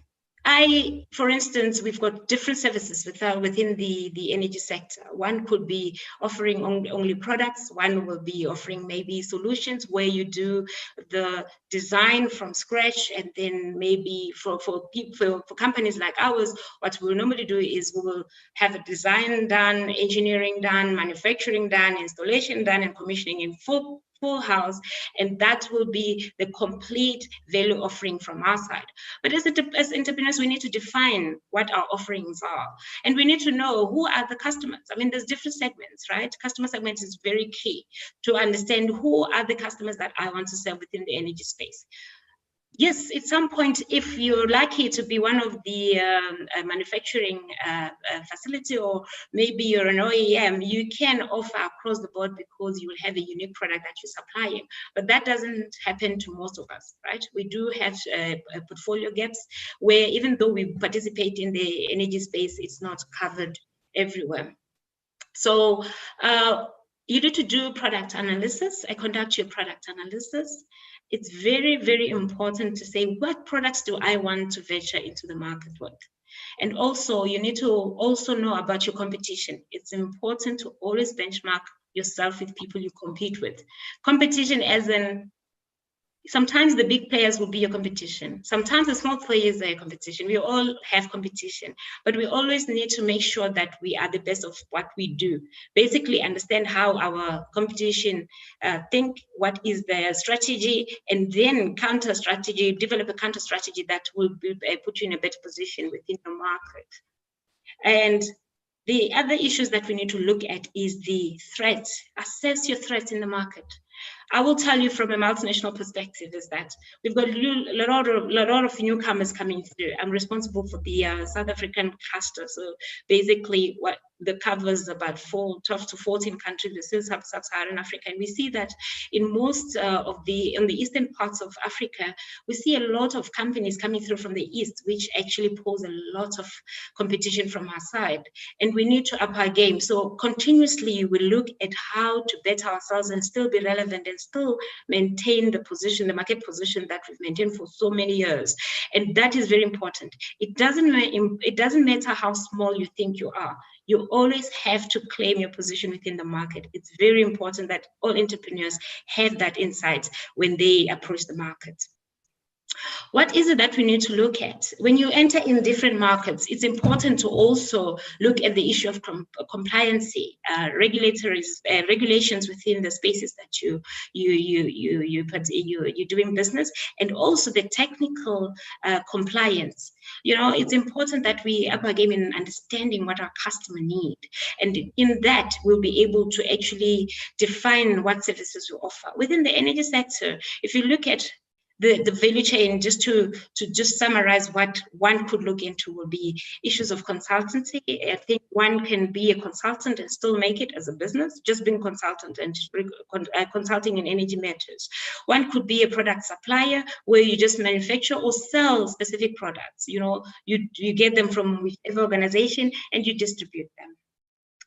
for instance, we've got different services within the energy sector. One could be offering only products. One will be offering maybe solutions where you do the design from scratch, and then maybe for companies like ours, what we'll normally do is we will have a design done, engineering done, manufacturing done, installation done, and commissioning in full house, and that will be the complete value offering from our side. But as entrepreneurs, we need to define what our offerings are, and we need to know who are the customers. I mean, there's different segments, right? Customer segment is very key to understand who are the customers that I want to serve within the energy space. Yes, at some point, if you're lucky to be one of the manufacturing facility, or maybe you're an OEM, you can offer across the board because you will have a unique product that you're supplying. But that doesn't happen to most of us, right? We do have portfolio gaps where even though we participate in the energy space, it's not covered everywhere. So you need to do product analysis. I conduct your product analysis. It's very, very important to say, what products do I want to venture into the market with? And also, you need to also know about your competition. It's important to always benchmark yourself with people you compete with. Competition as in, sometimes the big players will be your competition. Sometimes the small players are your competition. We all have competition, but we always need to make sure that we are the best of what we do. Basically understand how our competition think, what is their strategy, and then counter strategy, develop a counter strategy that will put you in a better position within the market. And the other issues that we need to look at is the threat. Assess your threats in the market. I will tell you from a multinational perspective is that we've got a lot of newcomers coming through. I'm responsible for the South African cluster. So basically what the covers about 12 to 14 countries within sub-Saharan Africa. And we see that in most in the eastern parts of Africa, we see a lot of companies coming through from the east, which actually pose a lot of competition from our side. And we need to up our game. So continuously we look at how to better ourselves and still be relevant and still maintain the position, the market position that we've maintained for so many years. And that is very important. It doesn't matter how small you think you are. You always have to claim your position within the market. It's very important that all entrepreneurs have that insight when they approach the market. What is it that we need to look at? When you enter in different markets, it's important to also look at the issue of compliancy, regulations within the spaces that you're doing business, and also the technical compliance. You know, it's important that we up our game in understanding what our customer need, and in that we'll be able to actually define what services we offer within the energy sector. If you look at the value chain, just to summarize what one could look into will be issues of consultancy. I think one can be a consultant and still make it as a business, just being consultant and consulting in energy matters. One could be a product supplier where you just manufacture or sell specific products. You know, you get them from whichever organization and you distribute them.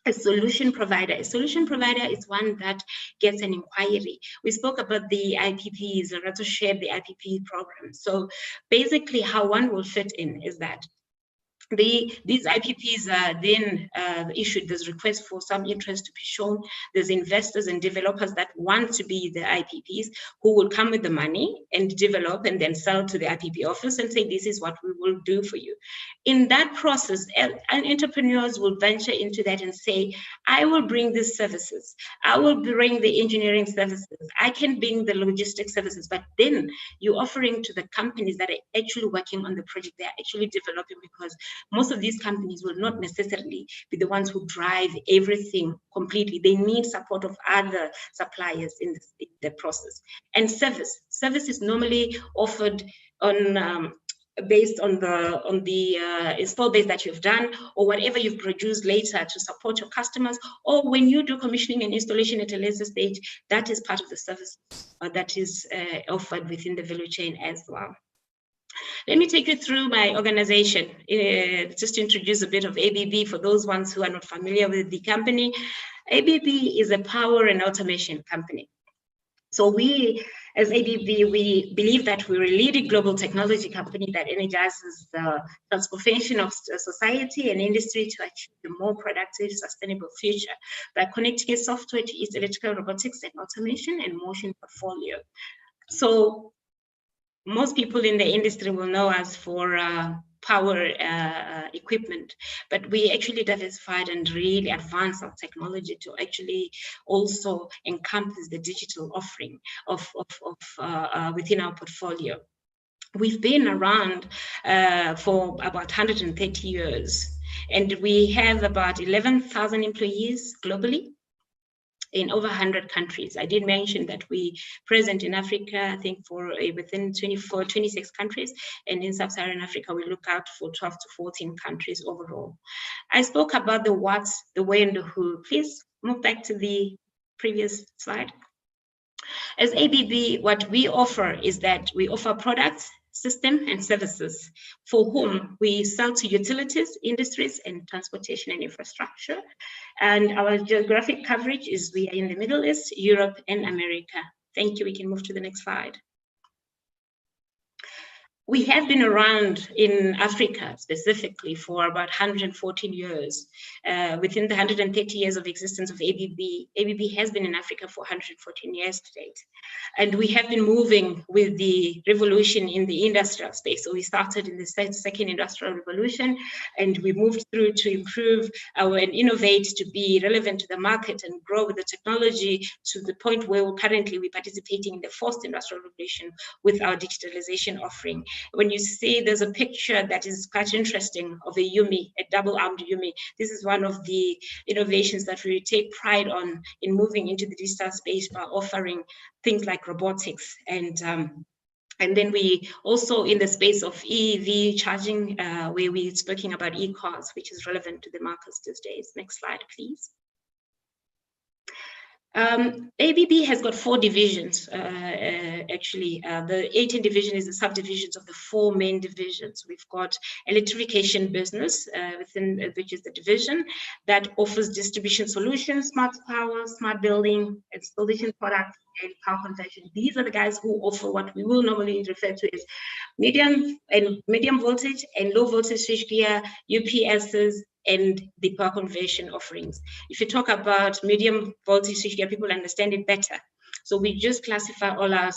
A solution provider. A solution provider is one that gets an inquiry. We spoke about the IPPs, Lorato shared the IPP program. So basically how one will fit in is that these IPPs are then issued this request for some interest to be shown. There's investors and developers that want to be the IPPs who will come with the money and develop and then sell to the IPP office and say, this is what we will do for you. In that process, entrepreneurs will venture into that and say, I will bring these services. I will bring the engineering services. I can bring the logistics services, but then you're offering to the companies that are actually working on the project, they're actually developing, because most of these companies will not necessarily be the ones who drive everything completely. They need support of other suppliers in the process. And service is normally offered on based on the install base that you've done, or whatever you've produced later to support your customers, or when you do commissioning and installation at a later stage, that is part of the service that is offered within the value chain as well. Let me take you through my organization, just to introduce a bit of ABB for those ones who are not familiar with the company. ABB is a power and automation company. So we, as ABB, we believe that we're a leading global technology company that energizes the transformation of society and industry to achieve a more productive, sustainable future by connecting software to its electrical, robotics, and automation and motion portfolio. So most people in the industry will know us for power equipment, but we actually diversified and really advanced our technology to actually also encompass the digital offering of within our portfolio. We've been around for about 130 years, and we have about 11,000 employees globally in over 100 countries. I did mention that we present in Africa, I think for within 26 countries, and in Sub-Saharan Africa, we look out for 12 to 14 countries overall. I spoke about the what, the where, and the who. Please move back to the previous slide. As ABB, what we offer is that we offer products, system, and services for whom we sell to utilities, industries, and transportation and infrastructure. And our geographic coverage is we are in the Middle East, Europe, and America. Thank you. We can move to the next slide. We have been around in Africa specifically for about 114 years. Within the 130 years of existence of ABB, ABB has been in Africa for 114 years to date. And we have been moving with the revolution in the industrial space. So we started in the second industrial revolution, and we moved through to improve and innovate to be relevant to the market and grow with the technology to the point where currently we're participating in the fourth industrial revolution with our digitalization offering. when you see there's a picture that is quite interesting of a Yumi, a double-armed Yumi. This is one of the innovations that we take pride on in moving into the digital space by offering things like robotics. And then we also in the space of EV charging, where we're speaking about e-cars, which is relevant to the markets these days. Next slide, please. ABB has got 4 divisions, actually. The 18 division is the subdivisions of the 4 main divisions. We've got electrification business, within which is the division that offers distribution solutions, smart power, smart building, installation products, and power conversion. These are the guys who offer what we will normally refer to as medium voltage and low voltage switchgear, UPSs, and the power conversion offerings. If you talk about medium voltage switchgear, people understand it better. So we just classify all our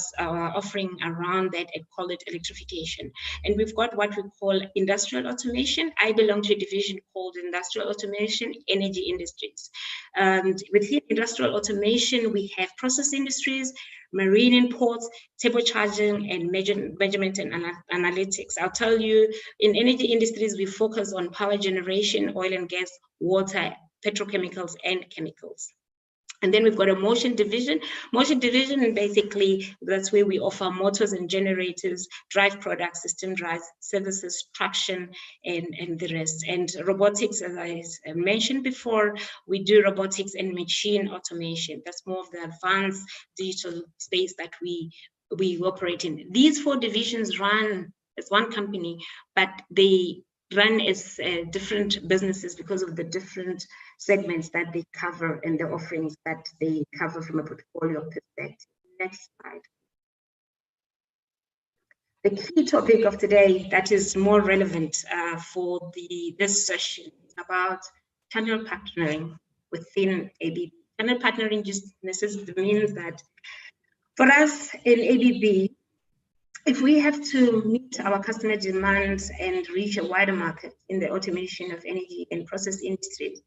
offering around that and call it electrification. And we've got what we call industrial automation. I belong to a division called Industrial Automation, Energy Industries. And within industrial automation, we have process industries, marine and ports, turbocharging, and measurement and analytics. I'll tell you, in energy industries, we focus on power generation, oil and gas, water, petrochemicals, and chemicals. And then we've got a motion division. Motion division, basically, that's where we offer motors and generators, drive products, system drives, services, traction, and the rest. And robotics, as I mentioned before, we do robotics and machine automation. That's more of the advanced digital space that we operate in. These 4 divisions run as one company, but they run as different businesses because of the different segments that they cover and the offerings that they cover from a portfolio perspective. Next slide. The key topic of today that is more relevant for this session is about channel partnering within ABB. Channel partnering just means that for us in ABB, if we have to meet our customer demands and reach a wider market in the automation of energy and process industries,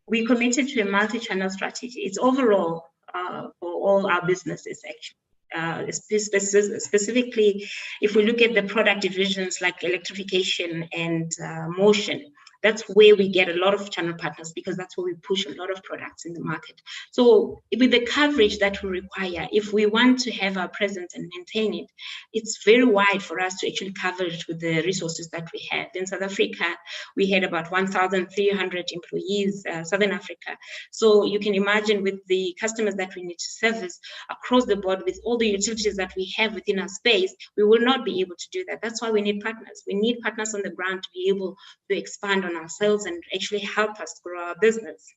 we committed to a multi-channel strategy. It's overall for all our businesses, actually. Specifically, if we look at the product divisions like electrification and motion, that's where we get a lot of channel partners because that's where we push a lot of products in the market. So with the coverage that we require, if we want to have our presence and maintain it, it's very wide for us to actually cover it with the resources that we have. In South Africa, we had about 1,300 employees, Southern Africa. So you can imagine with the customers that we need to service across the board with all the utilities that we have within our space, we will not be able to do that. That's why we need partners. We need partners on the ground to be able to expand on ourselves and actually help us grow our business.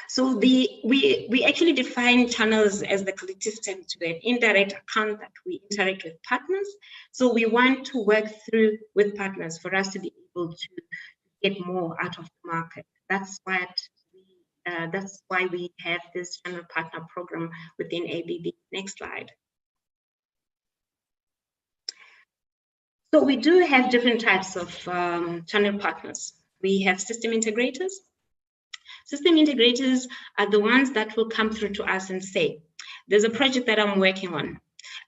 So we actually define channels as the collective term to an indirect account that we interact with partners. So we want to work through with partners for us to be able to get more out of the market. That's why we have this channel partner program within ABB. Next slide. So we do have different types of channel partners. We have system integrators. System integrators are the ones that will come through to us and say, there's a project that I'm working on.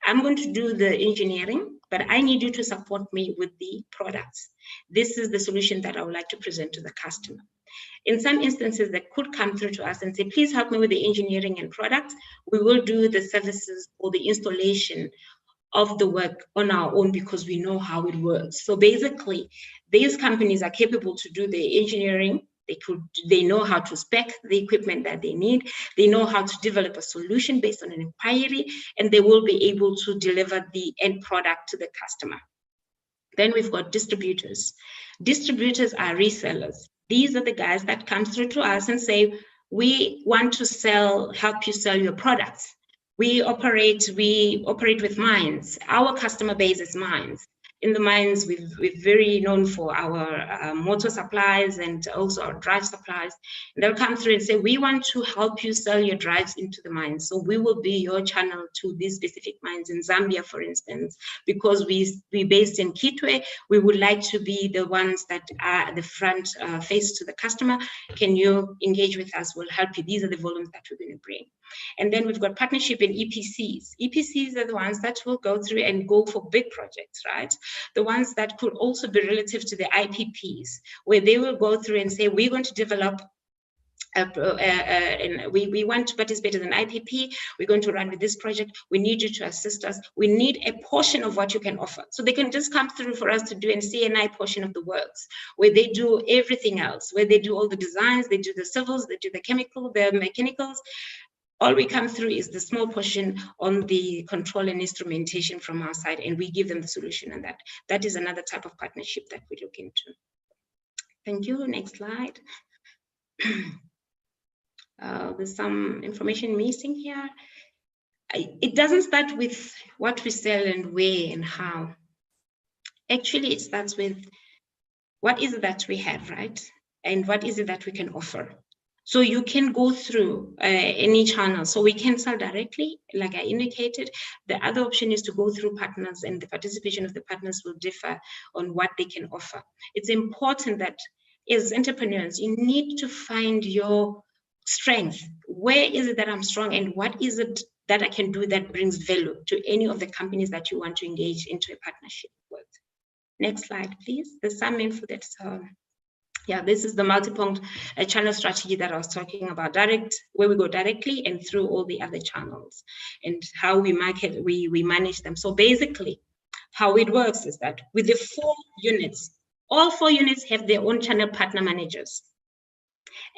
I'm going to do the engineering, but I need you to support me with the products. This is the solution that I would like to present to the customer. In some instances, they could come through to us and say, please help me with the engineering and products. We will do the services or the installation of the work on our own because we know how it works. So basically, these companies are capable to do the engineering. They know how to spec the equipment that they need. They know how to develop a solution based on an inquiry, and they will be able to deliver the end product to the customer. Then we've got distributors. Distributors are resellers. These are the guys that come through to us and say, we want to help you sell your products. We operate with mines. Our customer base is mines. In the mines, we're very known for our motor supplies and also our drive supplies. And they'll come through and say, we want to help you sell your drives into the mines. So we will be your channel to these specific mines in Zambia, for instance, because we're based in Kitwe. We would like to be the ones that are the front face to the customer. Can you engage with us? We'll help you. These are the volumes that we're going to bring. And then we've got partnership and EPCs. EPCs are the ones that will go through and go for big projects, right? The ones that could also be relative to the IPPs, where they will go through and say, we're going to develop and we want to participate in an IPP, we're going to run with this project, we need you to assist us, we need a portion of what you can offer. So they can just come through for us to do an CNI portion of the works, where they do everything else, where they do all the designs, they do the civils, they do the chemical, the mechanicals. All we come through is the small portion on the control and instrumentation from our side, and we give them the solution on that. That is another type of partnership that we look into. Thank you. Next slide. There's some information missing here. It doesn't start with what we sell and where and how. Actually, it starts with what is it that we have, right? And what is it that we can offer? So you can go through any channel. So we can sell directly, like I indicated. The other option is to go through partners, and the participation of the partners will differ on what they can offer. It's important that as entrepreneurs, you need to find your strength. Where is it that I'm strong, and what is it that I can do that brings value to any of the companies that you want to engage into a partnership with? Next slide, please. There's some info that's yeah, this is the multi-pronged channel strategy that I was talking about, where we go directly and through all the other channels, and how we market, we manage them. So basically, how it works is that with the 4 units, all 4 units have their own channel partner managers.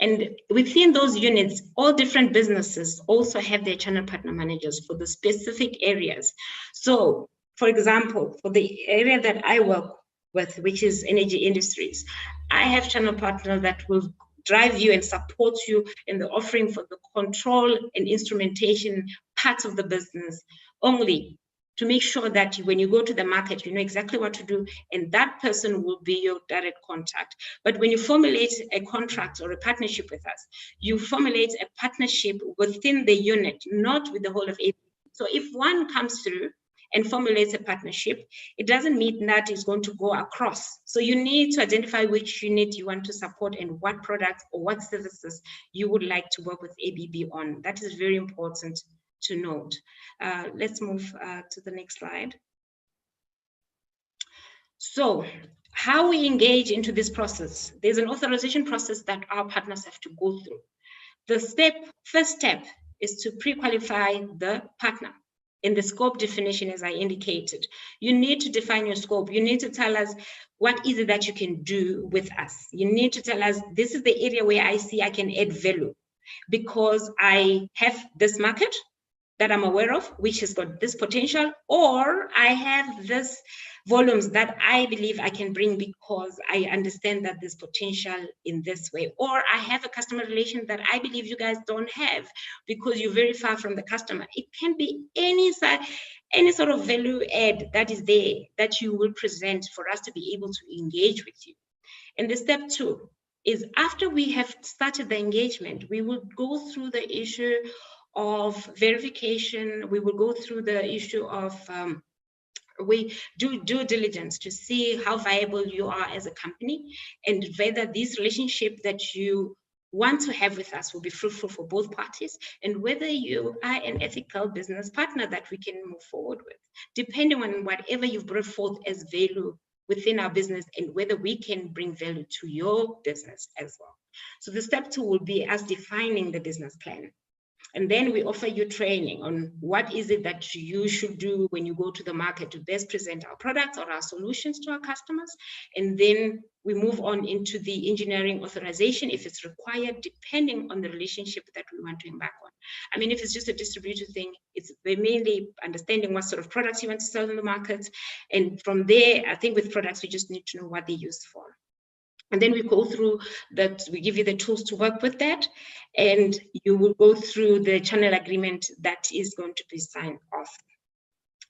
And within those units, all different businesses also have their channel partner managers for the specific areas. So, for example, for the area that I work with, which is energy industries, I have channel partners that will drive you and support you in the offering for the control and instrumentation parts of the business only, to make sure that when you go to the market, you know exactly what to do, and that person will be your direct contact. But when you formulate a contract or a partnership with us, you formulate a partnership within the unit, not with the whole of AWEaP. So if one comes through and formulates a partnership, it doesn't mean that it's going to go across. So you need to identify which unit you want to support and what products or what services you would like to work with ABB on. That is very important to note. Let's move to the next slide. So how we engage into this process, there's an authorization process that our partners have to go through. The first step is to pre-qualify the partner. In the scope definition, as I indicated, you need to define your scope. You need to tell us what is it that you can do with us. You need to tell us, this is the area where I see I can add value because I have this market that I'm aware of, which has got this potential, or I have this volumes that I believe I can bring because I understand that there's potential in this way, or I have a customer relation that I believe you guys don't have because you're very far from the customer. It can be any sort of value add that is there that you will present for us to be able to engage with you. And the step 2 is, after we have started the engagement, we will go through the issue of verification. We will go through the issue of we do due diligence to see how viable you are as a company, and whether this relationship that you want to have with us will be fruitful for both parties, and whether you are an ethical business partner that we can move forward with, depending on whatever you've brought forth as value within our business, and whether we can bring value to your business as well. So the step 2 will be us defining the business plan. And then we offer you training on what is it that you should do when you go to the market to best present our products or our solutions to our customers. And then we move on into the engineering authorization if it's required, depending on the relationship that we want to embark on. I mean, if it's just a distributor thing, it's mainly understanding what sort of products you want to sell in the market. And from there, I think with products, we just need to know what they're used for. And then we go through that, we give you the tools to work with that, and you will go through the channel agreement that is going to be signed off.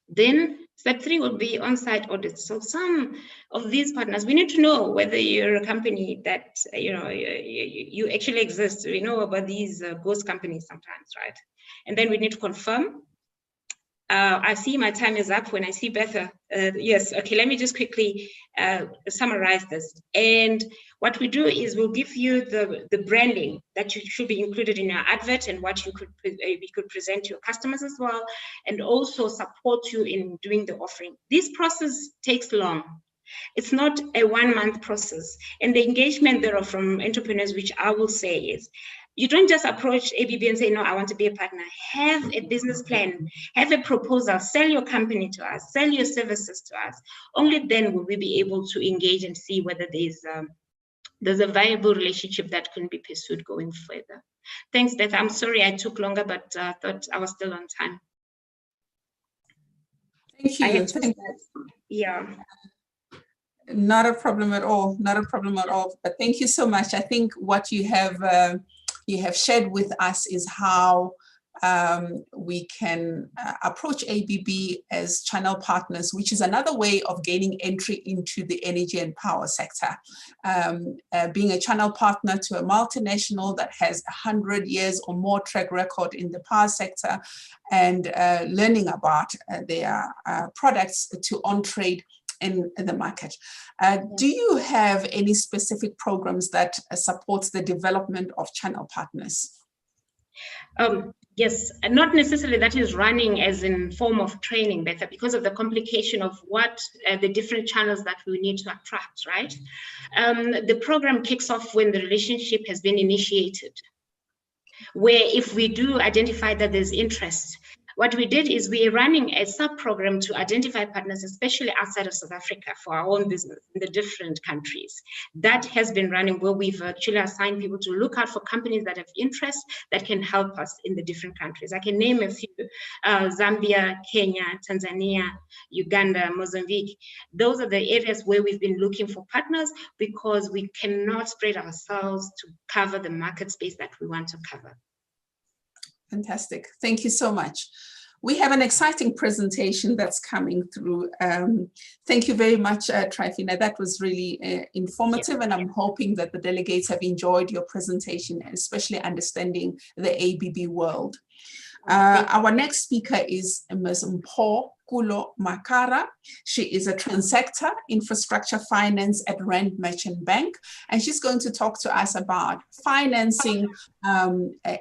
Then step 3 will be on-site audits. So some of these partners, we need to know whether you're a company that, you actually exist. We know about these ghost companies sometimes, right? And then we need to confirm I see my time is up when I see Betha. Yes, okay, let me just quickly summarize this. And what we do is we'll give you the branding that you should be included in your advert and what you could we could present to your customers as well, and also support you in doing the offering. This process takes long. It's not a 1 month process. And the engagement there from entrepreneurs, which I will say is, you don't just approach ABB and say, no, I want to be a partner. Have a business plan, have a proposal, sell your company to us, sell your services to us. Only then will we be able to engage and see whether there's a viable relationship that can be pursued going further. Thanks, Beth. I'm sorry I took longer, but I thought I was still on time. Thank you. Yeah. Not a problem at all. Not a problem at all. But thank you so much. I think what you have shared with us is how we can approach ABB as channel partners, which is another way of gaining entry into the energy and power sector. Being a channel partner to a multinational that has 100 years or more track record in the power sector, and learning about their products to on-trade in the market. Do you have any specific programs that supports the development of channel partners? Yes, and not necessarily that is running as in form of training, Betha, because of the complication of what the different channels that we need to attract, right? The program kicks off when the relationship has been initiated, where if we do identify that there's interest, what we did is we are running a sub-program to identify partners, especially outside of South Africa, for our own business in the different countries. That has been running where we've actually assigned people to look out for companies that have interest that can help us in the different countries. I can name a few: Zambia, Kenya, Tanzania, Uganda, Mozambique. Those are the areas where we've been looking for partners, because we cannot spread ourselves to cover the market space that we want to cover. Fantastic. Thank you so much. We have an exciting presentation that's coming through. Thank you very much, Trifina. That was really informative, and I'm hoping that the delegates have enjoyed your presentation, especially understanding the ABB world. Our next speaker is Ms. Mpho Kulo Makara. She is a transactor, infrastructure finance at Rand Merchant Bank, and she's going to talk to us about financing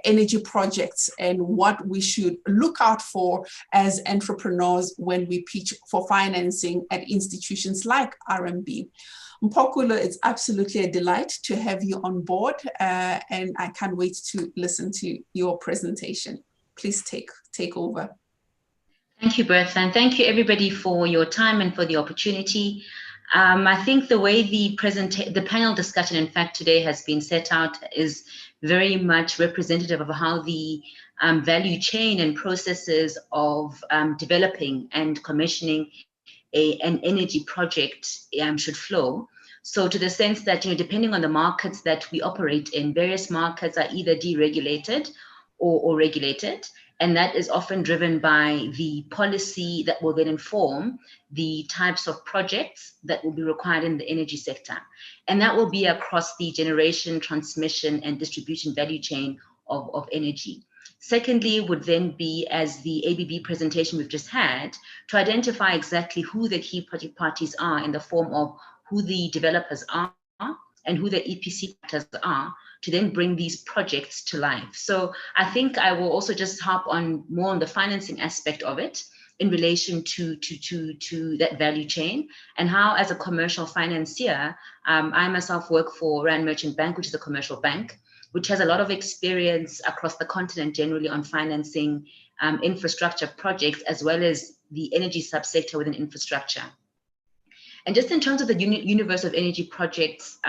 energy projects and what we should look out for as entrepreneurs when we pitch for financing at institutions like RMB. Mpho Kulo, it's absolutely a delight to have you on board, and I can't wait to listen to your presentation. Please take over. Thank you, Bertha, and thank you everybody for your time and for the opportunity. I think the way the panel discussion, in fact, today has been set out is very much representative of how the value chain and processes of developing and commissioning an energy project should flow. So to the sense that, depending on the markets that we operate in, various markets are either deregulated or regulated, and that is often driven by the policy that will then inform the types of projects that will be required in the energy sector. And that will be across the generation, transmission, and distribution value chain of energy. Secondly, would then be, as the ABB presentation we've just had, to identify exactly who the key project parties are in the form of who the developers are and who the EPC partners are, to then bring these projects to life. So I think I will also just harp on more on the financing aspect of it in relation to that value chain, and how, as a commercial financier, I myself work for Rand Merchant Bank, which is a commercial bank, which has a lot of experience across the continent generally on financing infrastructure projects, as well as the energy subsector within infrastructure. And just in terms of the universe of energy projects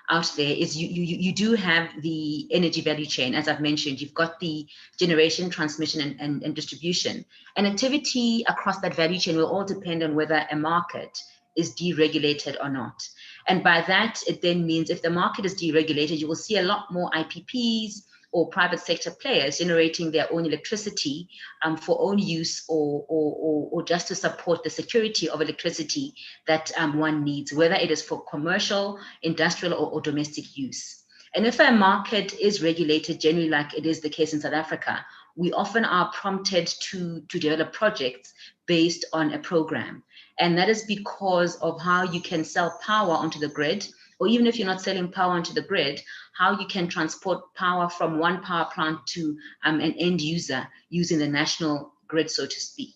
out there, is you do have the energy value chain. As I've mentioned, you've got the generation, transmission, and distribution. And activity across that value chain will all depend on whether a market is deregulated or not. And by that, it then means if the market is deregulated, you will see a lot more IPPs or private sector players generating their own electricity for own use, or just to support the security of electricity that one needs, whether it is for commercial, industrial, or domestic use. And if a market is regulated, generally like it is the case in South Africa, we often are prompted to develop projects based on a program. And that is because of how you can sell power onto the grid, or even if you're not selling power onto the grid, how you can transport power from one power plant to an end user using the national grid, so to speak.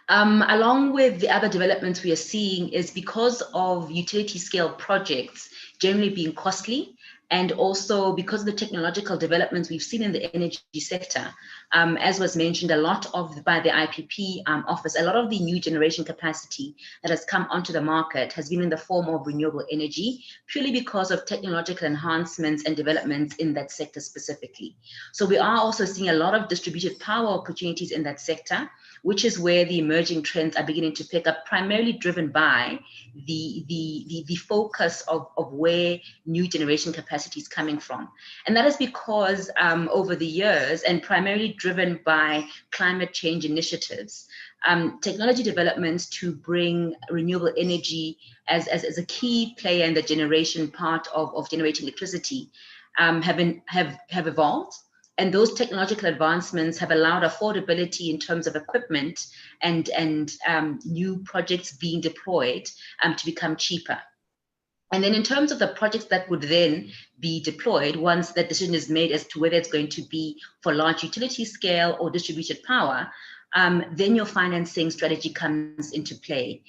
Along with the other developments we are seeing is because of utility scale projects generally being costly, and also because of the technological developments we've seen in the energy sector, as was mentioned a lot of by the IPP office, a lot of the new generation capacity that has come onto the market has been in the form of renewable energy, purely because of technological enhancements and developments in that sector specifically. So we are also seeing a lot of distributed power opportunities in that sector, which is where the emerging trends are beginning to pick up, primarily driven by the focus of where new generation capacity is coming from. And that is because over the years, and primarily driven by climate change initiatives, technology developments to bring renewable energy as a key player in the generation part of generating electricity have evolved. And those technological advancements have allowed affordability in terms of equipment and new projects being deployed to become cheaper. And then in terms of the projects that would then be deployed, once that decision is made as to whether it's going to be for large utility scale or distributed power, then your financing strategy comes into play.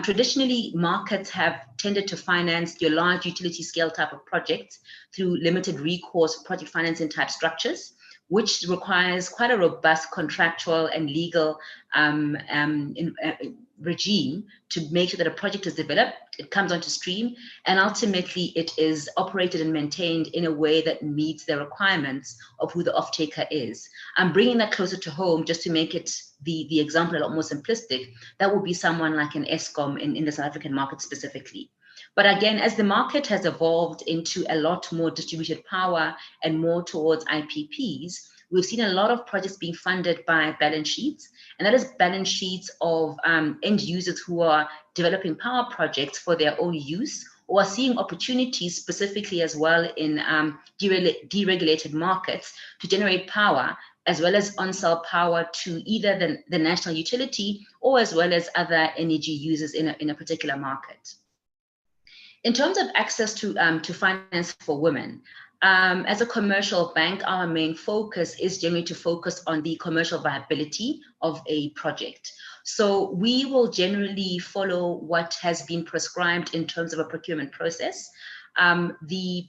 Traditionally, markets have tended to finance your large utility scale type of projects through limited recourse project financing type structures, which requires quite a robust contractual and legal regime to make sure that a project is developed, it comes onto stream, and ultimately it is operated and maintained in a way that meets the requirements of who the off-taker is. I'm bringing that closer to home just to make it the example a lot more simplistic. That would be someone like an ESCOM in the South African market specifically. But again, as the market has evolved into a lot more distributed power and more towards IPPs, we've seen a lot of projects being funded by balance sheets, and that is balance sheets of end users who are developing power projects for their own use, or are seeing opportunities specifically as well in deregulated markets to generate power, as well as on-sell power to either the national utility or as well as other energy users in a particular market. In terms of access to finance for women, as a commercial bank, our main focus is generally to focus on the commercial viability of a project. So we will generally follow what has been prescribed in terms of a procurement process. The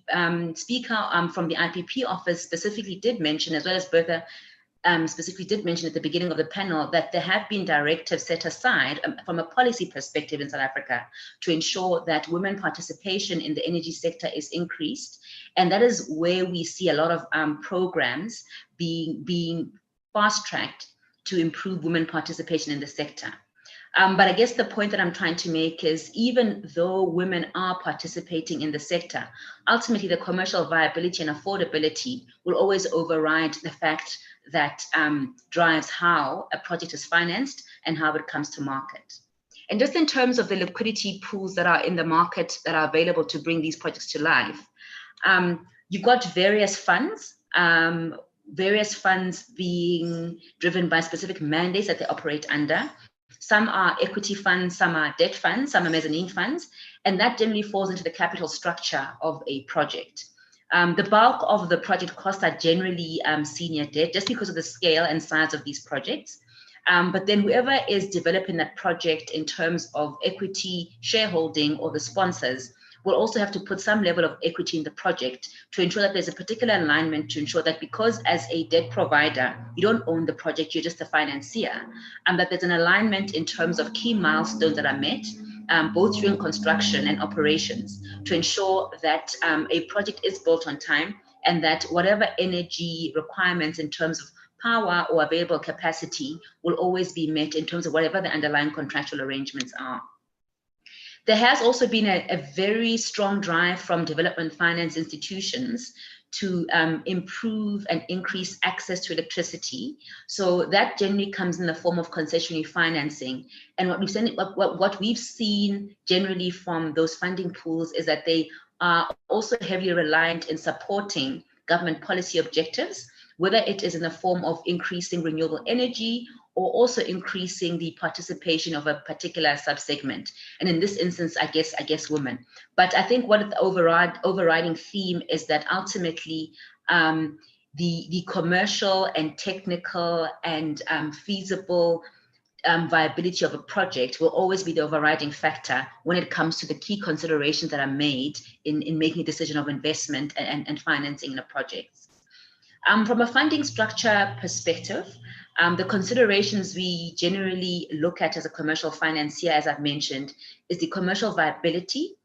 speaker from the IPP office specifically did mention, as well as Bertha specifically did mention at the beginning of the panel, that there have been directives set aside from a policy perspective in South Africa to ensure that women participation in the energy sector is increased. And that is where we see a lot of programs being fast-tracked to improve women participation in the sector. But I guess the point that I'm trying to make is, even though women are participating in the sector, ultimately the commercial viability and affordability will always override the fact that drives how a project is financed and how it comes to market. And just in terms of the liquidity pools that are in the market that are available to bring these projects to life, you've got various funds being driven by specific mandates that they operate under. Some are equity funds, some are debt funds, some are mezzanine funds, and that generally falls into the capital structure of a project. The bulk of the project costs are generally senior debt, just because of the scale and size of these projects. But then whoever is developing that project in terms of equity, shareholding, or the sponsors will also have to put some level of equity in the project to ensure that there's a particular alignment, to ensure that because as a debt provider, you don't own the project, you're just a financier, and that there's an alignment in terms of key milestones that are met, both during construction and operations, to ensure that a project is built on time, and that whatever energy requirements in terms of power or available capacity will always be met in terms of whatever the underlying contractual arrangements are. There has also been a very strong drive from development finance institutions to improve and increase access to electricity. So that generally comes in the form of concessionary financing. And what we've seen generally from those funding pools is that they are also heavily reliant in supporting government policy objectives, whether it is in the form of increasing renewable energy or also increasing the participation of a particular subsegment. And in this instance, I guess women. But I think what the overriding theme is that ultimately the commercial and technical and feasible viability of a project will always be the overriding factor when it comes to the key considerations that are made in making a decision of investment and financing in a project. From a funding structure perspective, the considerations we generally look at as a commercial financier, as I've mentioned, is the commercial viability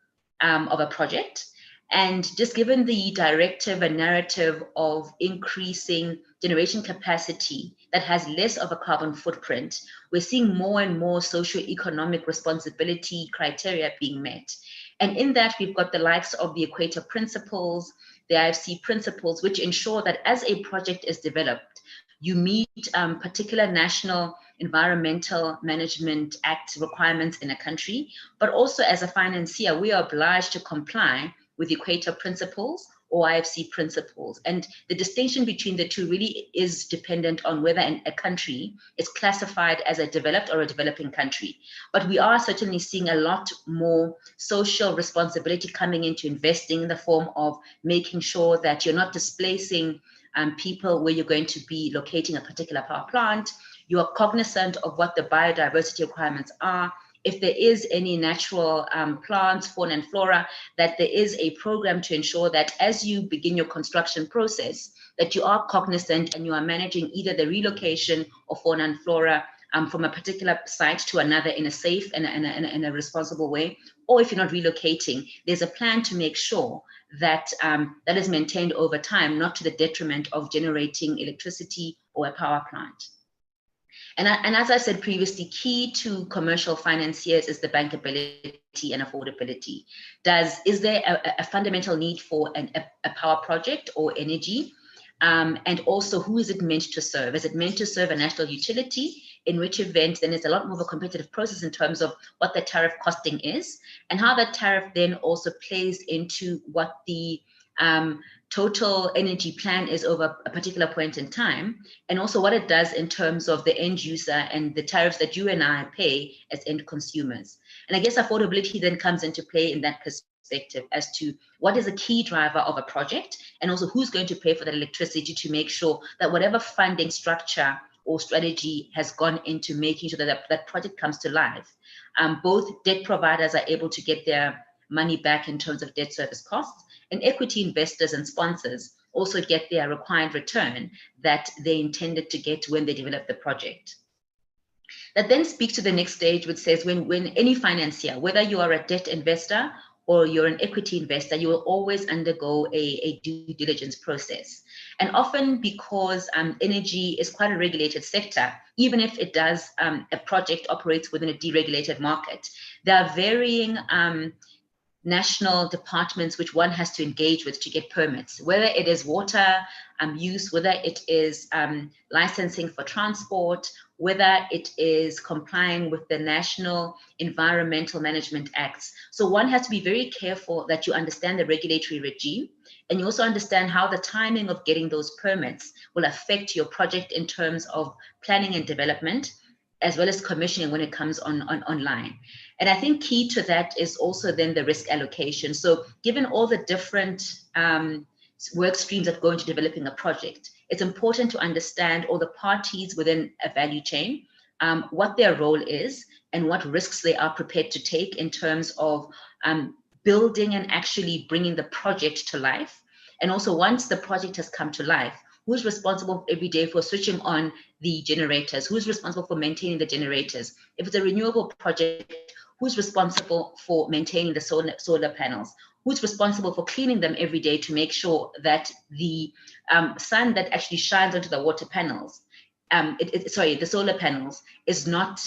of a project. And just given the directive and narrative of increasing generation capacity that has less of a carbon footprint, we're seeing more and more socio-economic responsibility criteria being met. And in that, we've got the likes of the Equator Principles, the IFC principles, which ensure that as a project is developed, you meet particular national Environmental Management Act requirements in a country, but also as a financier, we are obliged to comply with Equator Principles or IFC principles. And the distinction between the two really is dependent on whether a country is classified as a developed or a developing country. But we are certainly seeing a lot more social responsibility coming into investing in the form of making sure that you're not displacing people where you're going to be locating a particular power plant. You are cognizant of what the biodiversity requirements are. If there is any natural plants, fauna and flora, that there is a program to ensure that as you begin your construction process, that you are cognizant and you are managing either the relocation of fauna and flora from a particular site to another in a safe and a responsible way. Or if you're not relocating, there's a plan to make sure that that is maintained over time, not to the detriment of generating electricity or a power plant. And as I said previously, key to commercial financiers is the bankability and affordability. Is there a fundamental need for a power project or energy? And also, who is it meant to serve? Is it meant to serve a national utility? In which event, then it's a lot more of a competitive process in terms of what the tariff costing is, and how that tariff then also plays into what the total energy plan is over a particular point in time, and also what it does in terms of the end user and the tariffs that you and I pay as end consumers. And I guess affordability then comes into play in that perspective as to what is a key driver of a project, and also who's going to pay for that electricity to make sure that whatever funding structure or strategy has gone into making sure that that project comes to life. Both debt providers are able to get their money back in terms of debt service costs, and equity investors and sponsors also get their required return that they intended to get when they develop the project. That then speaks to the next stage, which says when any financier, whether you are a debt investor or you're an equity investor, you will always undergo a due diligence process. And often because energy is quite a regulated sector, even if it does, a project operates within a deregulated market, there are varying national departments which one has to engage with to get permits, whether it is water use, whether it is licensing for transport, whether it is complying with the National Environmental Management Acts. So one has to be very careful that you understand the regulatory regime, and you also understand how the timing of getting those permits will affect your project in terms of planning and development, as well as commissioning when it comes online. And I think key to that is also then the risk allocation. So given all the different work streams that go into developing a project, it's important to understand all the parties within a value chain, what their role is and what risks they are prepared to take in terms of building and actually bringing the project to life. And also once the project has come to life, who's responsible every day for switching on the generators? Who's responsible for maintaining the generators? If it's a renewable project, who's responsible for maintaining the solar panels? Who's responsible for cleaning them every day to make sure that the sun that actually shines onto the water panels, the solar panels, is not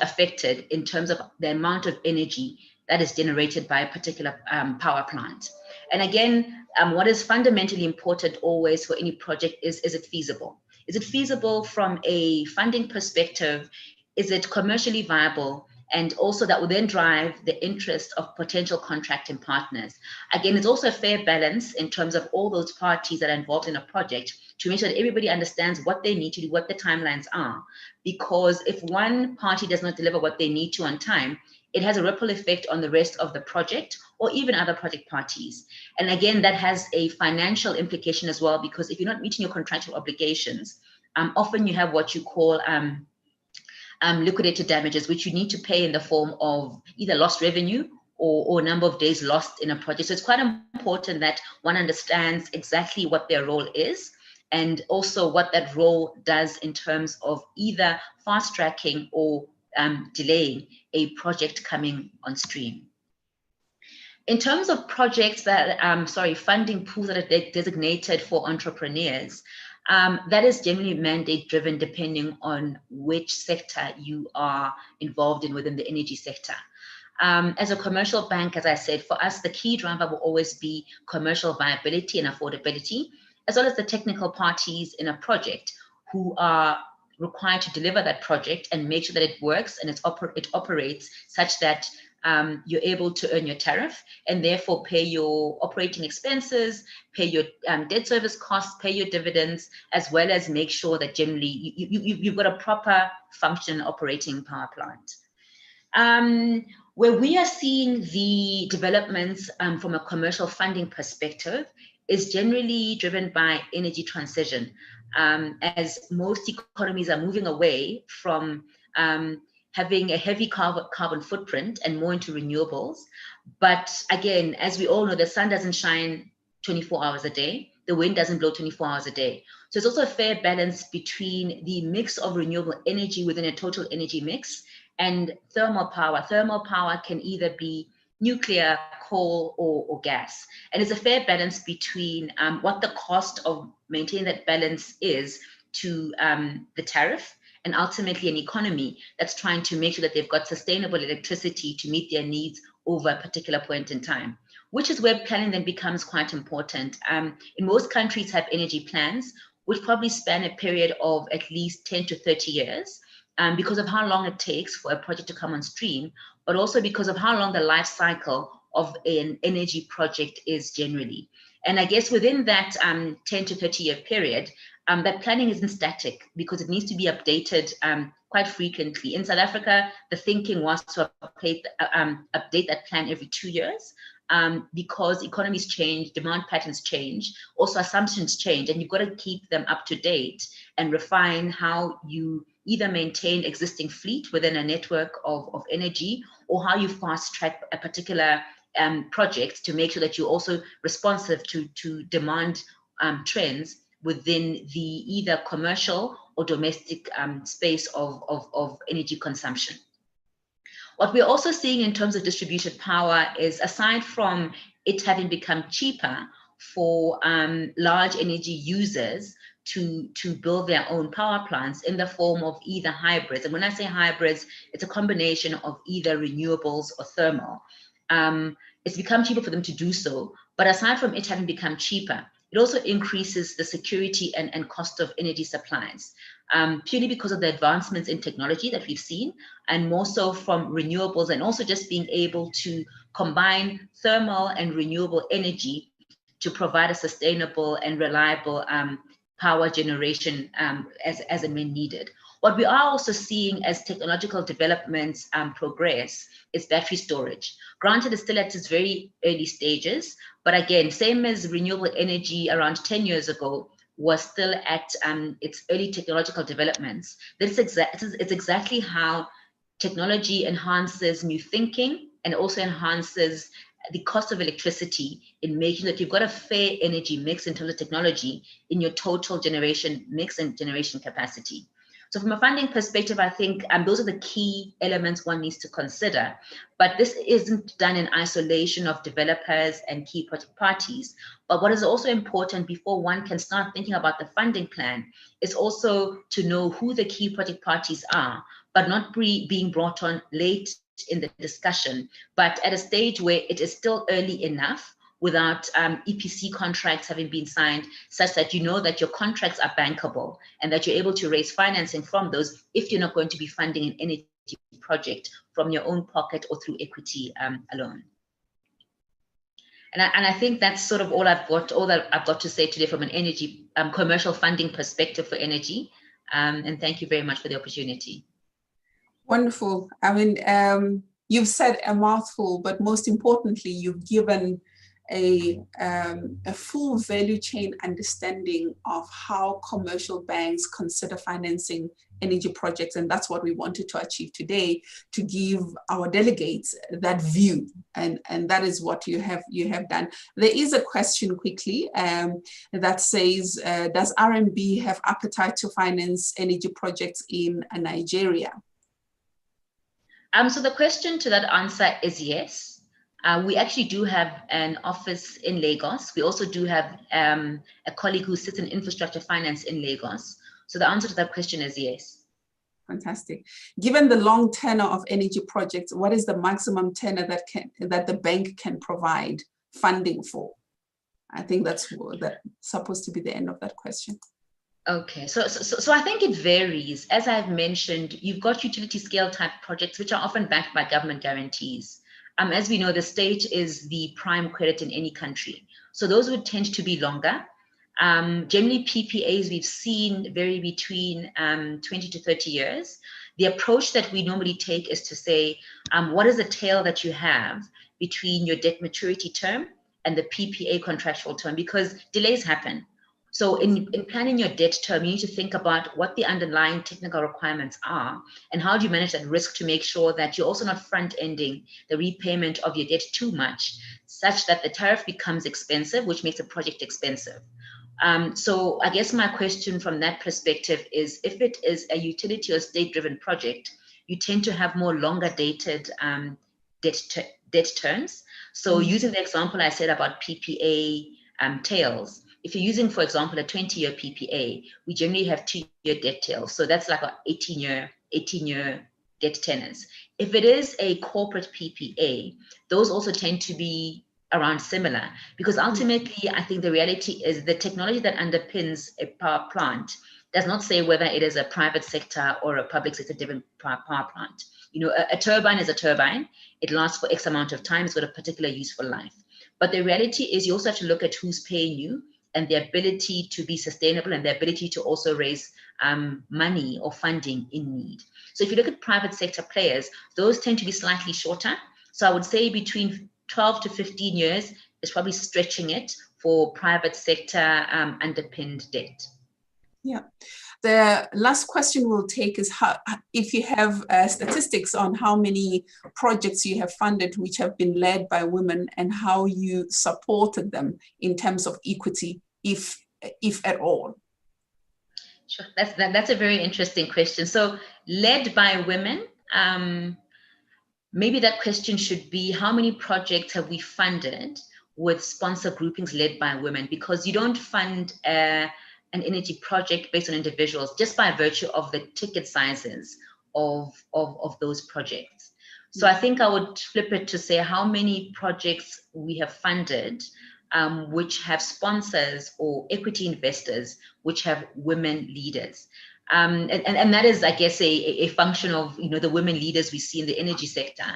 affected in terms of the amount of energy that is generated by a particular power plant. And again, what is fundamentally important always for any project is it feasible? Is it feasible from a funding perspective? Is it commercially viable? And also that will then drive the interest of potential contracting partners. Again, it's also a fair balance in terms of all those parties that are involved in a project to make sure that everybody understands what they need to do, what the timelines are. Because if one party does not deliver what they need to on time, it has a ripple effect on the rest of the project or even other project parties. And again, that has a financial implication as well, because if you're not meeting your contractual obligations, often you have what you call liquidated damages, which you need to pay in the form of either lost revenue or number of days lost in a project. So it's quite important that one understands exactly what their role is and also what that role does in terms of either fast tracking or delaying a project coming on stream. In terms of projects that, funding pools that are designated for entrepreneurs, that is generally mandate driven depending on which sector you are involved in within the energy sector. As a commercial bank, as I said, for us, the key driver will always be commercial viability and affordability, as well as the technical parties in a project who are required to deliver that project and make sure that it works and it operates such that you're able to earn your tariff and therefore pay your operating expenses, pay your debt service costs, pay your dividends, as well as make sure that generally you've got a proper function operating power plant. Where we are seeing the developments from a commercial funding perspective is generally driven by energy transition, as most economies are moving away from having a heavy carbon footprint and more into renewables. But again, as we all know, the sun doesn't shine 24 hours a day, the wind doesn't blow 24 hours a day. So it's also a fair balance between the mix of renewable energy within a total energy mix and thermal power. Thermal power can either be nuclear, coal, or gas. And it's a fair balance between what the cost of maintaining that balance is to the tariff, and ultimately an economy that's trying to make sure that they've got sustainable electricity to meet their needs over a particular point in time, which is where planning then becomes quite important. In most countries have energy plans, which probably span a period of at least 10 to 30 years, because of how long it takes for a project to come on stream, but also because of how long the life cycle of an energy project is generally. And I guess within that 10 to 30 year period, that planning isn't static because it needs to be updated quite frequently. In South Africa, the thinking was to update that plan every 2 years because economies change, demand patterns change, also assumptions change, and you've got to keep them up to date and refine how you either maintain existing fleet within a network of energy or how you fast track a particular project to make sure that you're also responsive to demand trends within the either commercial or domestic space of energy consumption. What we're also seeing in terms of distributed power is, aside from it having become cheaper for large energy users to build their own power plants in the form of either hybrids. And when I say hybrids, it's a combination of either renewables or thermal. It's become cheaper for them to do so. But aside from it having become cheaper, it also increases the security and cost of energy supplies, purely because of the advancements in technology that we've seen, and more so from renewables, and also just being able to combine thermal and renewable energy to provide a sustainable and reliable power generation as and when needed. What we are also seeing as technological developments progress is battery storage. Granted, it's still at its very early stages, but again, same as renewable energy around 10 years ago was still at its early technological developments. It's exactly how technology enhances new thinking and also enhances the cost of electricity in making that you've got a fair energy mix in terms of technology in your total generation mix and generation capacity. So from a funding perspective, I think those are the key elements one needs to consider. But this isn't done in isolation of developers and key project parties. But what is also important before one can start thinking about the funding plan is also to know who the key project parties are, but not being brought on late in the discussion, but at a stage where it is still early enough without EPC contracts having been signed, such that you know that your contracts are bankable and that you're able to raise financing from those if you're not going to be funding an energy project from your own pocket or through equity alone. And I think that's sort of all that I've got to say today from an energy commercial funding perspective for energy. And thank you very much for the opportunity. Wonderful. I mean, you've said a mouthful, but most importantly, you've given a full value chain understanding of how commercial banks consider financing energy projects, and that's what we wanted to achieve today, to give our delegates that view, and that is what you have done. There is a question quickly that says, does RMB have appetite to finance energy projects in Nigeria? So the question to that answer is yes. We actually do have an office in Lagos. We also do have a colleague who sits in infrastructure finance in Lagos. So the answer to that question is yes. Fantastic. Given the long tenor of energy projects, what is the maximum tenor that the bank can provide funding for? I think that's supposed to be the end of that question. Okay, so I think it varies. As I've mentioned, you've got utility scale type projects, which are often backed by government guarantees. As we know, the state is the prime credit in any country. So those would tend to be longer. Generally, PPAs we've seen vary between 20 to 30 years. The approach that we normally take is to say, what is the tail that you have between your debt maturity term and the PPA contractual term? Because delays happen. So in planning your debt term, you need to think about what the underlying technical requirements are and how do you manage that risk to make sure that you're also not front-ending the repayment of your debt too much, such that the tariff becomes expensive, which makes the project expensive. So I guess my question from that perspective is, if it is a utility or state-driven project, you tend to have more longer dated debt terms. So using the example I said about PPA tails, if you're using, for example, a 20-year PPA, we generally have 2-year debt tails. So that's like an 18-year debt tenors. If it is a corporate PPA, those also tend to be around similar, because ultimately, I think the reality is the technology that underpins a power plant does not say whether it is a private sector or a public sector driven power plant. You know, a turbine is a turbine. It lasts for X amount of time. It's got a particular useful life. But the reality is you also have to look at who's paying you and the ability to be sustainable and the ability to also raise money or funding in need. So if you look at private sector players, those tend to be slightly shorter. So I would say between 12 to 15 years is probably stretching it for private sector underpinned debt. Yeah. The last question we'll take is if you have statistics on how many projects you have funded which have been led by women and how you supported them in terms of equity, if at all. Sure, that's a very interesting question. So led by women, maybe that question should be, how many projects have we funded with sponsor groupings led by women? Because you don't fund an energy project based on individuals just by virtue of the ticket sizes of those projects. So I think I would flip it to say how many projects we have funded which have sponsors or equity investors which have women leaders. And that is, I guess, a function of, you know, the women leaders we see in the energy sector,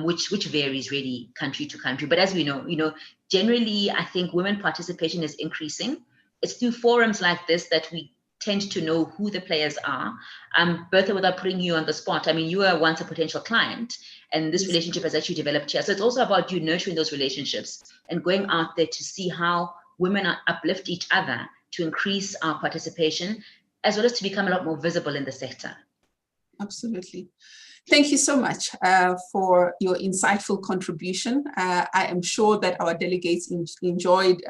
which varies really country to country. But as we know, you know, generally, I think women participation is increasing. It's through forums like this that we tend to know who the players are. Bertha, without putting you on the spot, I mean, you were once a potential client, and this relationship has actually developed here. So it's also about you nurturing those relationships and going out there to see how women uplift each other to increase our participation, as well as to become a lot more visible in the sector. Absolutely. Thank you so much for your insightful contribution. I am sure that our delegates enjoyed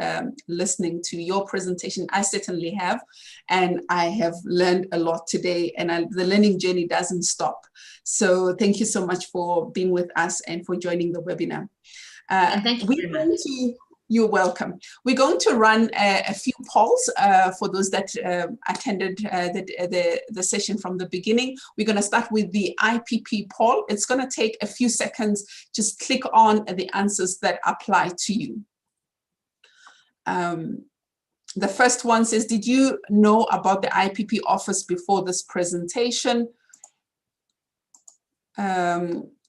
listening to your presentation. I certainly have, and I have learned a lot today, and the learning journey doesn't stop. So thank you so much for being with us and for joining the webinar. And thank you very much. You're welcome. We're going to run a few polls for those that attended the session from the beginning. We're going to start with the IPP poll. It's going to take a few seconds. Just click on the answers that apply to you. The first one says, did you know about the IPP office before this presentation? Tawela,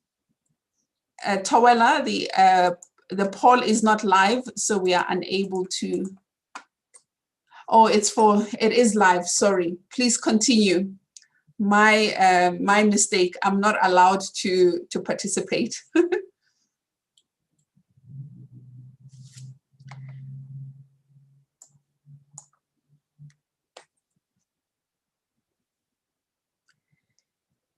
the poll is not live, so we are unable to. Oh, it is live, sorry. Please continue. My mistake, I'm not allowed to participate.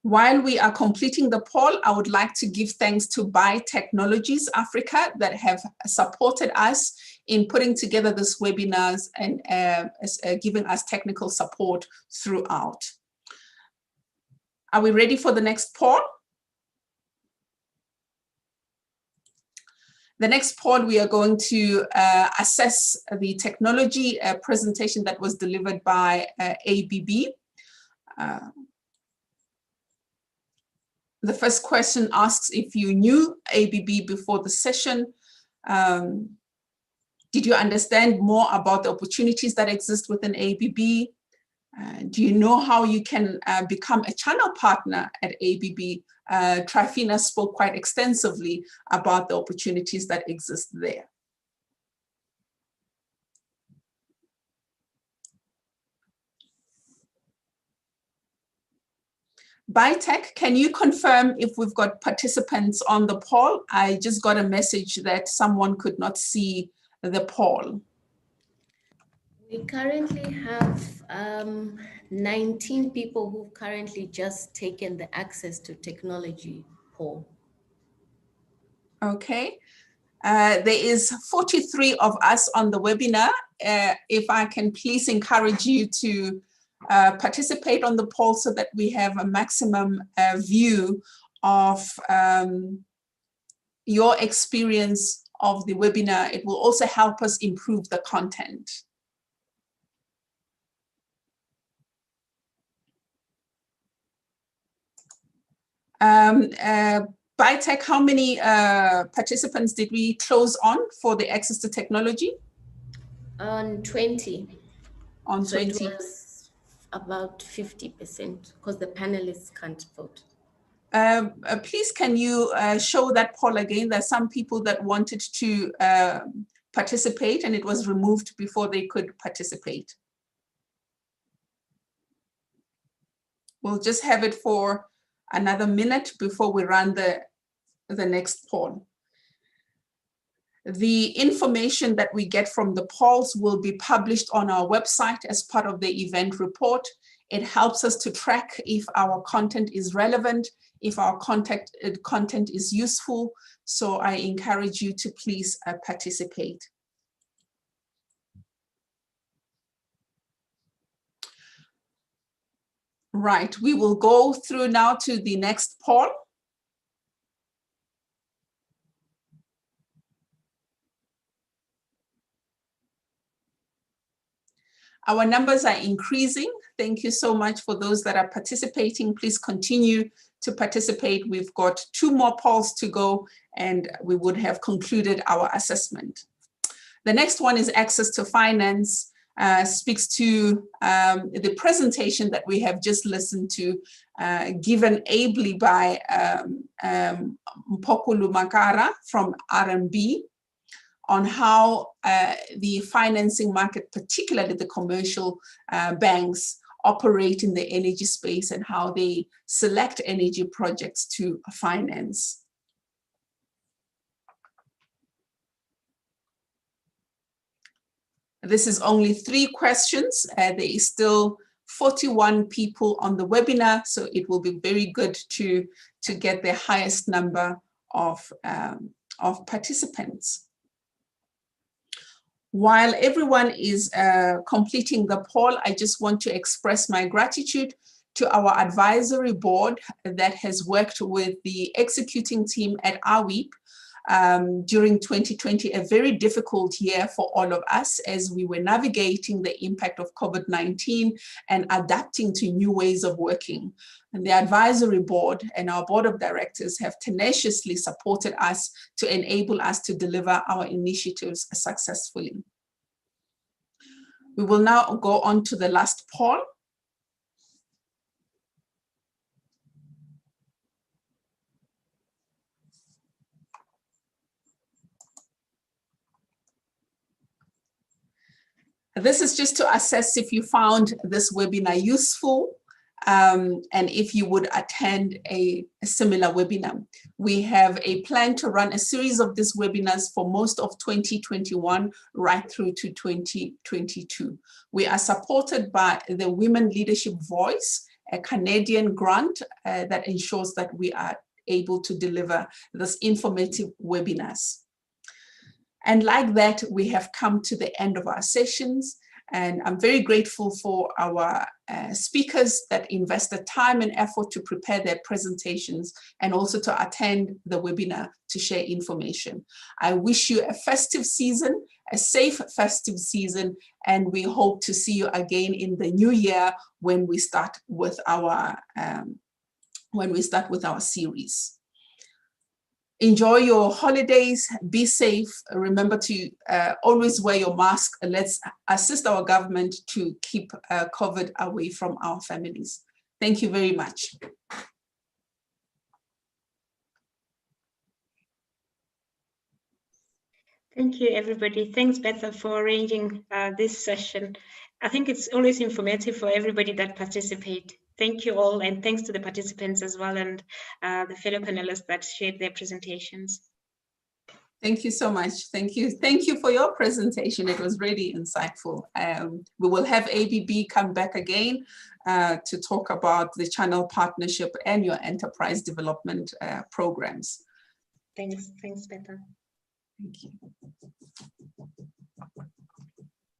While we are completing the poll, I would like to give thanks to Biotechnologies Africa that have supported us in putting together this webinars and giving us technical support throughout. Are we ready for the next poll? The next poll, we are going to assess the technology presentation that was delivered by ABB. The first question asks if you knew ABB before the session. Did you understand more about the opportunities that exist within ABB? Do you know how you can become a channel partner at ABB? Trifina spoke quite extensively about the opportunities that exist there. Bitech, can you confirm if we've got participants on the poll? I just got a message that someone could not see the poll. We currently have 19 people who've currently just taken the access to technology poll. Okay. There is 43 of us on the webinar. If I can please encourage you to participate on the poll so that we have a maximum view of your experience of the webinar. It will also help us improve the content. Bitech, how many participants did we close on for the access to technology? On 20. On so 20. It was about 50% because the panelists can't vote. Please, can you show that poll again? There's some people that wanted to participate and it was removed before they could participate. We'll just have it for another minute before we run the next poll. The information that we get from the polls will be published on our website as part of the event report. It helps us to track if our content is relevant, if our content is useful. So I encourage you to please participate. Right, we will go through now to the next poll. Our numbers are increasing. Thank you so much for those that are participating. Please continue to participate. We've got 2 more polls to go and we would have concluded our assessment. The next one is access to finance. Speaks to the presentation that we have just listened to, given ably by Mpokulu Makara from RMB, on how the financing market, particularly the commercial banks, operate in the energy space and how they select energy projects to finance. This is only 3 questions. There is still 41 people on the webinar, so it will be very good to get the highest number of participants. While everyone is completing the poll, I just want to express my gratitude to our advisory board that has worked with the executing team at AWEaP during 2020, a very difficult year for all of us as we were navigating the impact of COVID-19 and adapting to new ways of working. And the advisory board and our board of directors have tenaciously supported us to enable us to deliver our initiatives successfully. We will now go on to the last poll. This is just to assess if you found this webinar useful and if you would attend a similar webinar. We have a plan to run a series of these webinars for most of 2021 right through to 2022. We are supported by the Women Leadership Voice, a Canadian grant that ensures that we are able to deliver this informative webinars. And like that, we have come to the end of our sessions. And I'm very grateful for our speakers that invested time and effort to prepare their presentations and also to attend the webinar to share information. I wish you a festive season, a safe festive season, and we hope to see you again in the new year when we start with our series. Enjoy your holidays, be safe. Remember to always wear your mask. Let's assist our government to keep COVID away from our families. Thank you very much. Thank you, everybody. Thanks, Betha, for arranging this session. I think it's always informative for everybody that participate. Thank you all, and thanks to the participants as well, and the fellow panelists that shared their presentations. Thank you so much. Thank you. Thank you for your presentation. It was really insightful. We will have ABB come back again to talk about the channel partnership and your enterprise development programs. Thanks, Betha. Thank you.